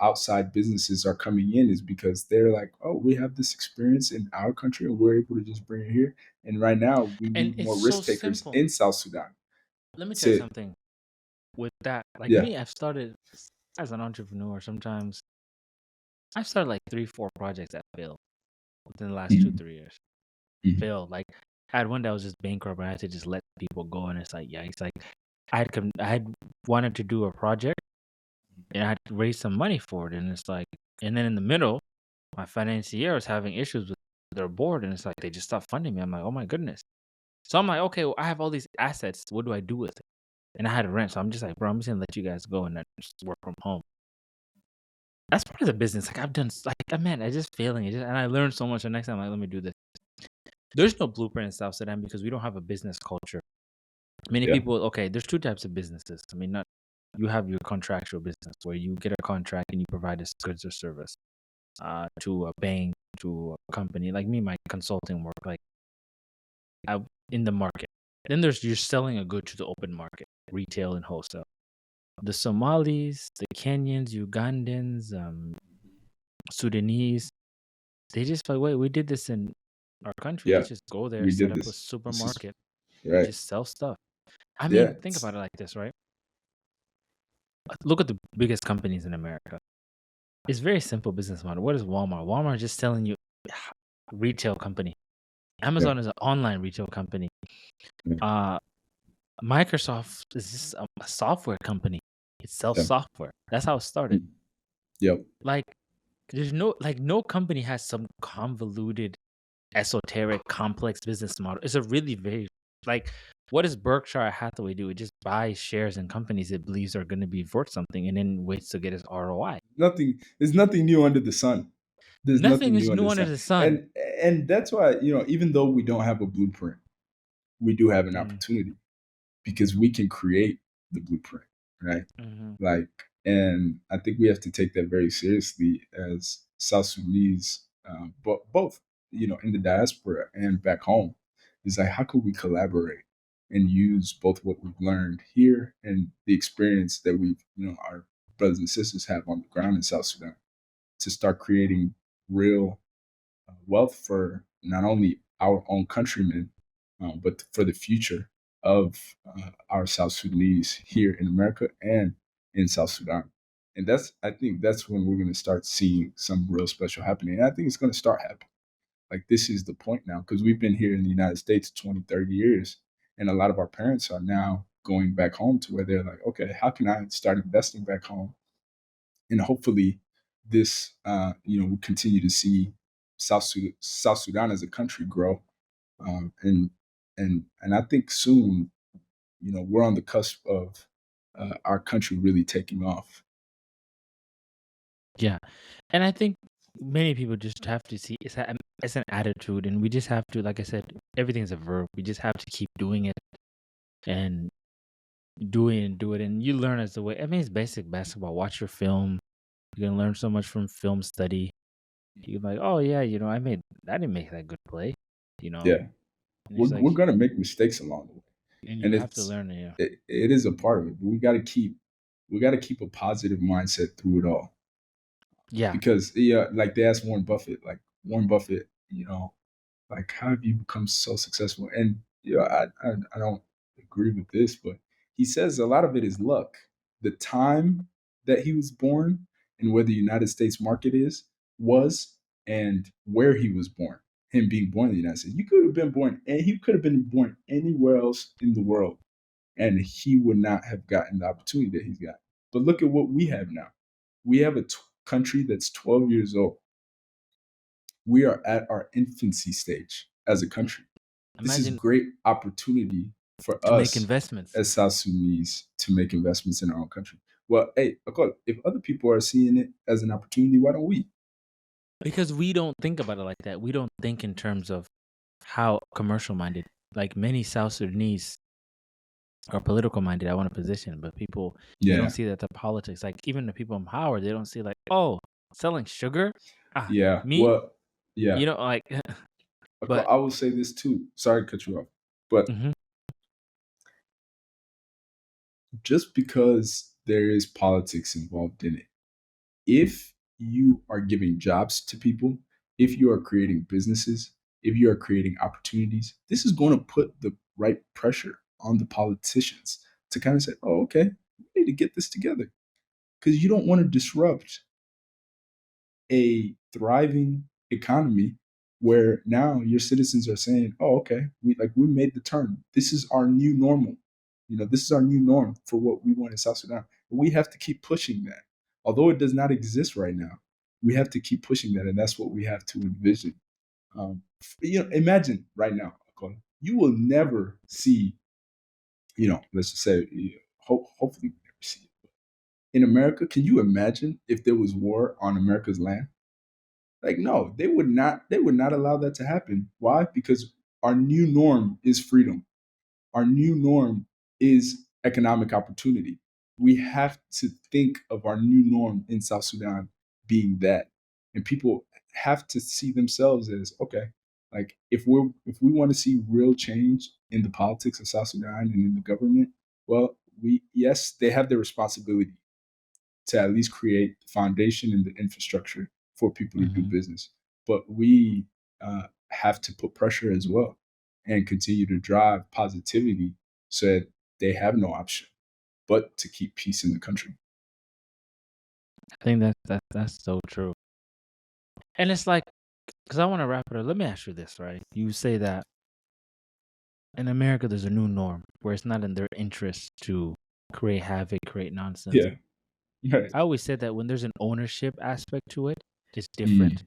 outside businesses are coming in is because they're like, oh, we have this experience in our country and we're able to just bring it here. And right now we And need it's more so risk takers simple. in South Sudan Let me tell you to, something. With that, like yeah. me, I've started as an entrepreneur. Sometimes I've started like 3, 4 projects that failed within the last two, Mhm, 3 years. mhm, Failed. Like I had one that was just bankrupt, and I had to just let people go, and it's like, yeah, it's like I had wanted to do a project, and I had to raise some money for it, and it's like, and then in the middle, my financier is having issues with their board, and it's like they just stopped funding me. I'm like, oh my goodness. So I'm like, okay, well, I have all these assets. What do I do with it? And I had to rent, so I'm just like, bro, I'm just gonna let you guys go and then just work from home. That's part of the business. Like I've done, man, I just failing it, and I learned so much. The next time, I'm like, let me do this. There's no blueprint in South Sudan because we don't have a business culture. Many yeah. people, okay, there's two types of businesses. I mean, not you have your contractual business where you get a contract and you provide this goods or service to a bank, to a company. Like me, my consulting work, like I, in the market. Then there's you're selling a good to the open market, retail and wholesale. The Somalis, the Kenyans, Ugandans, Sudanese, they just like, wait, we did this in our country. Yeah, Let's just go there, we set did up a this. This is supermarket, and right. just sell stuff. I Yeah. mean, think about it like this, right? Look at the biggest companies in America. It's very simple business model. What is Walmart? Walmart is just selling you retail company. Yeah. Amazon is an online retail company. Yeah. Uh, Microsoft is just a software company. It sells Yeah. software. That's how it started. Mm, yep. Like there's no company has some convoluted, esoteric, complex business model. It's a really very like what does Berkshire Hathaway do? It just buys shares in companies it believes are going to be worth something and then waits to get its ROI. Nothing. There's nothing new under the sun. There's Nothing nothing is new under new the under sun. the sun. And that's why, even though we don't have a blueprint, we do have an Mm, opportunity because we can create the blueprint, right? mhm. Like, and I think we have to take that very seriously as South Sudanese, but both, in the diaspora and back home. Is like, how could we collaborate and use both what we've learned here and the experience that our brothers and sisters have on the ground in South Sudan to start creating real wealth for not only our own countrymen, but for the future of our South Sudanese here in America and in South Sudan. And I think that's when we're going to start seeing some real special happening. And I think it's going to start happening. Like, this is the point now, because we've been here in the United States 20, 30 years. And a lot of our parents are now going back home to where they're like, okay, how can I start investing back home? And hopefully this we continue to see South Sudan as a country grow, and I think soon, we're on the cusp of our country really taking off. Yeah. And I think many people just have to see it's an attitude and we just have to like I said, everything's a verb. We just have to keep doing it and do it and you learn as the way I mean it's basic basketball. Watch your film. You can learn so much from film study. You're like, oh yeah, I didn't make that good play, you know. Yeah, And we're it's like we're gonna make mistakes along the way, and you and have to learn it. Yeah. it is a part of it. But we got to keep a positive mindset through it all, Yeah. because yeah, like they asked Warren Buffett, like, how have you become so successful? And I don't agree with this, but he says a lot of it is luck. The time that he was born and where the United States market was, and where he was born. him being born in the United States. You could have been born, and he could have been born anywhere else in the world, and he would not have gotten the opportunity that he's got. But look at what we have now. We have a country that's 12 years old. We are at our infancy stage as a country. This is Imagine great opportunity for to make us investments as South Sudanese to make investments in our own country. Well, hey, Akol, if other people are seeing it as an opportunity, why don't we? because we don't think about it like that. We don't think in terms of how commercial minded. Like many South Sudanese are political minded. I want a position, but people they don't Yeah, see that the politics. Like even the people in power, they don't see like, oh, selling sugar, yeah. me, Well, yeah. like. Akol, But I will say this too. Sorry to cut you off, but mhm, just because there is politics involved in it, if you are giving jobs to people, if you are creating businesses, if you are creating opportunities, this is going to put the right pressure on the politicians to kind of say, oh, okay, we need to get this together because you don't want to disrupt a thriving economy where now your citizens are saying, "Oh, okay, we made the turn. This is our new normal. This is our new norm for what we want in South Sudan." We have to keep pushing that, although it does not exist right now. We have to keep pushing that, and that's what we have to envision. Imagine right now, Akon, you will never see. Let's just say, hopefully, we never see it. In America, can you imagine if there was war on America's land? Like, no, they would not allow that to happen. Why? Because our new norm is freedom. Our new norm is economic opportunity. We have to think of our new norm in South Sudan being that. And people have to see themselves as, okay, like if we want to see real change in the politics of South Sudan and in the government, well, yes, they have the responsibility to at least create the foundation and the infrastructure for people to do mhm. business. But we have to put pressure as well and continue to drive positivity so that they have no option but to keep peace in the country. I think that's so true. And it's like, because I want to wrap it up. Let me ask you this, right? You say that in America there's a new norm where it's not in their interest to create havoc, create nonsense. Yeah. Right. I always said that when there's an ownership aspect to it, it's different.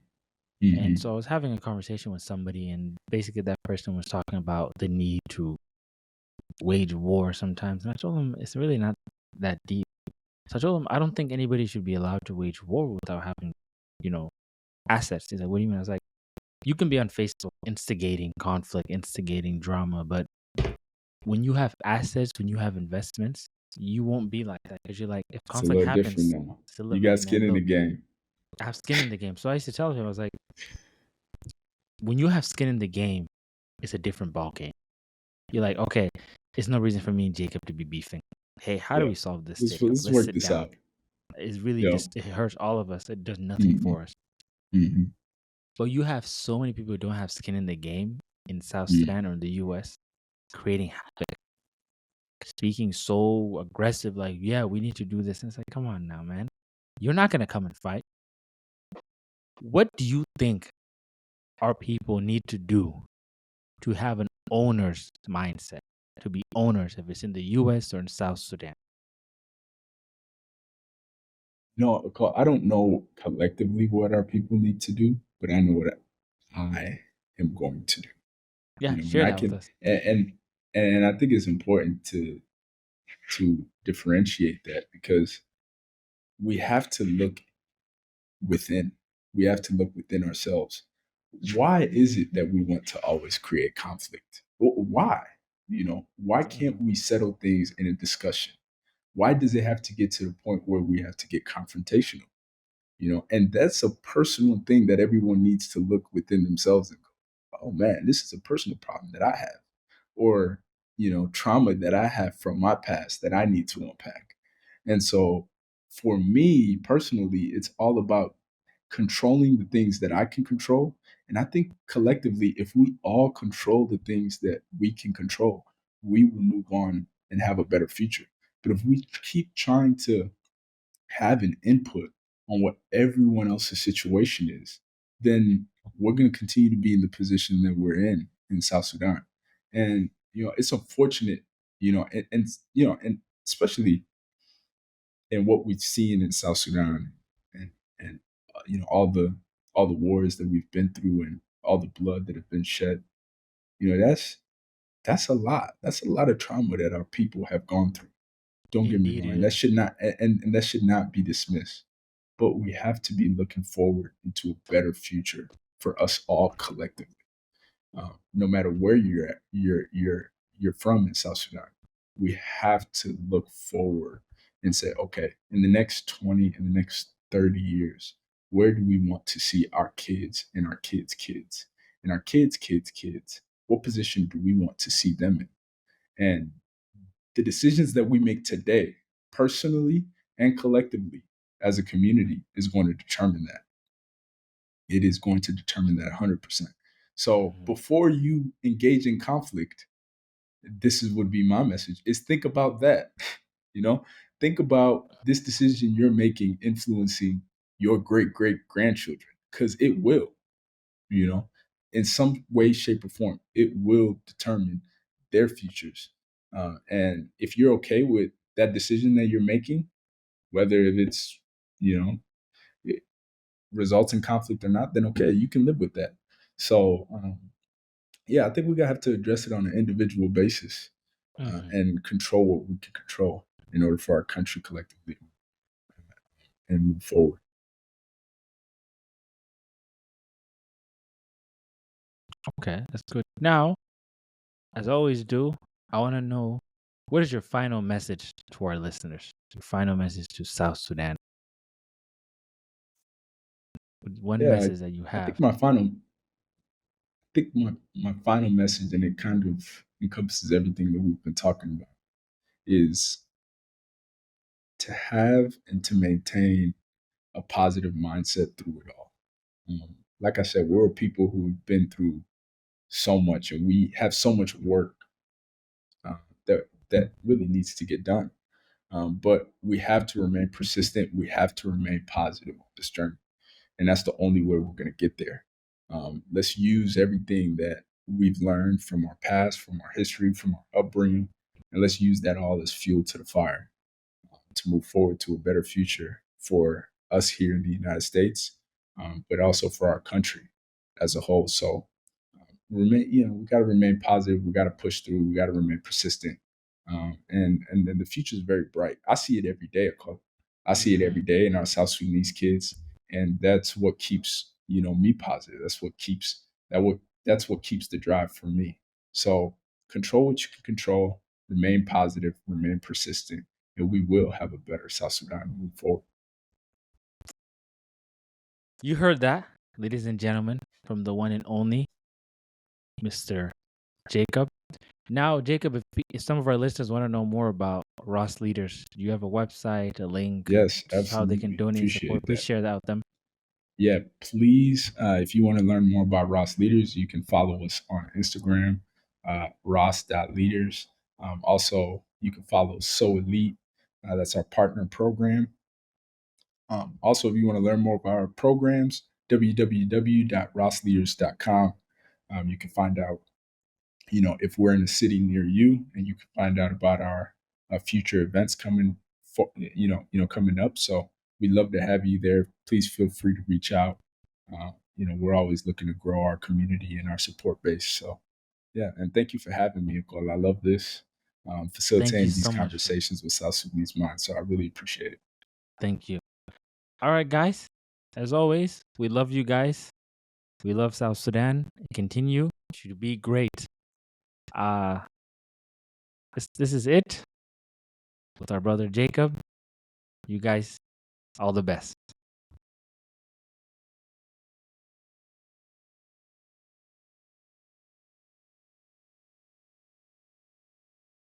Mm, And hmm. so I was having a conversation with somebody, and basically that person was talking about the need to wage war sometimes. And I told him it's really not that deep. So I told him I don't think anybody should be allowed to wage war without having, you know, assets. He's like, what do you mean? I was like, you can be on Facebook instigating conflict, instigating drama, but when you have assets, when you have investments, you won't be like that because you're like, if It's a conflict little different happens, now. it's a You little got like, skin man, in look, the game. I have skin in the game. So I used to tell him, I was like, when you have skin in the game, it's a different ball game. You're like, okay, there's no reason for me and Jacob to be beefing. Hey, how do Yeah. we solve this, Let's Jacob? let's Let's work sit this down. out. It's really Yeah. just, it hurts all of us. It does nothing Hmm. for us. Hmm. But you have so many people who don't have skin in the game in South Hmm. Sudan or in the US creating havoc, speaking so aggressive, like, yeah, we need to do this. And it's like, come on now, man. You're not going to come and fight. What do you think our people need to do to have an owner's mindset, to be owners, if it's in the US or in South Sudan? No, I don't know collectively what our people need to do, but I know what I am going to do. Yeah, And share I that with can, us. and I think it's important to differentiate that because we have to look within. We have to look within ourselves. Why is it that we want to always create conflict? Why? Why can't Mhm. we settle things in a discussion? Why does it have to get to the point where we have to get confrontational? And that's a personal thing that everyone needs to look within themselves and go, oh man, this is a personal problem that I have, or trauma that I have from my past that I need to unpack. And so for me personally, it's all about controlling the things that I can control. And I think collectively, if we all control the things that we can control, we will move on and have a better future. But if we keep trying to have an input on what everyone else's situation is, then we're going to continue to be in the position that we're in South Sudan. And it's unfortunate, and especially in what we've seen in South Sudan, and all the wars that we've been through and all the blood that have been shed. That's a lot. That's a lot of trauma that our people have gone through. Don't get me Indeed, wrong, it and that is. should not and that should not be dismissed. But we have to be looking forward into a better future for us all collectively. No matter where you're from in South Sudan, we have to look forward and say, okay, in the next 20, in the next 30 years, where do we want to see our kids and our kids' kids and our kids' kids' kids? What position do we want to see them in? And the decisions that we make today, personally and collectively as a community, is going to determine that. It is going to determine that 100%. So Mhm. before you engage in conflict, this would be my message: is think about that. you know, think about this decision you're making influencing your great great grandchildren, because it will. You know, in some way, shape, or form, it will determine their futures. And if you're okay with that decision that you're making, whether if it's you know it results in conflict or not, then okay, you can live with that. So yeah, I think we gotta have to address it on an individual basis, Mhm. and control what we can control in order for our country collectively and move forward. Okay, that's good. Now, as I always do, I want to know, what is your final message to our listeners? Your final message to South Sudan? One Yeah, message that you I have. think my final message, and it kind of encompasses everything that we've been talking about, is to have and to maintain a positive mindset through it all. Like I said, we're people who've been through so much, and we have so much work that really needs to get done. But we have to remain persistent. We have to remain positive on this journey, and that's the only way we're going to get there. Let's use everything that we've learned from our past, from our history, from our upbringing, and let's use that all as fuel to the fire, to move forward to a better future for us here in the United States, but also for our country as a whole. So remain, we got to remain positive. We got to push through. We got to remain persistent. And then the future is very bright. I see it every day. I see it Hmm. every day in our South Sudanese kids, and that's what keeps me positive. That's what keeps the drive for me. So control what you can control. Remain positive. Remain persistent, and we will have a better South Sudan move forward. You heard that, ladies and gentlemen, from the one and only Mr. Jacob. Now, Jacob, if some of our listeners want to know more about Ross Leaders, do you have a website, a link, Yes, just how they can absolutely. donate and support? Appreciate Please that. share that with them. Yeah, please, if you want to learn more about Ross Leaders, you can follow us on Instagram, ross.leaders. Also, you can follow So Elite. That's our partner program. Also, if you want to learn more about our programs, www.rossleaders.com. You can find out, if we're in a city near you, and you can find out about our future events coming up. So we'd love to have you there. Please feel free to reach out. We're always looking to grow our community and our support base. So yeah, and thank you for having me, Nicole. I love this, Thank you facilitating these so much. conversations with South Sudanese minds. So I really appreciate it. Thank you. All right, guys. As always, we love you guys. We love South Sudan. Continue to be great. Uh, this is it with our brother Jacob. You guys, all the best.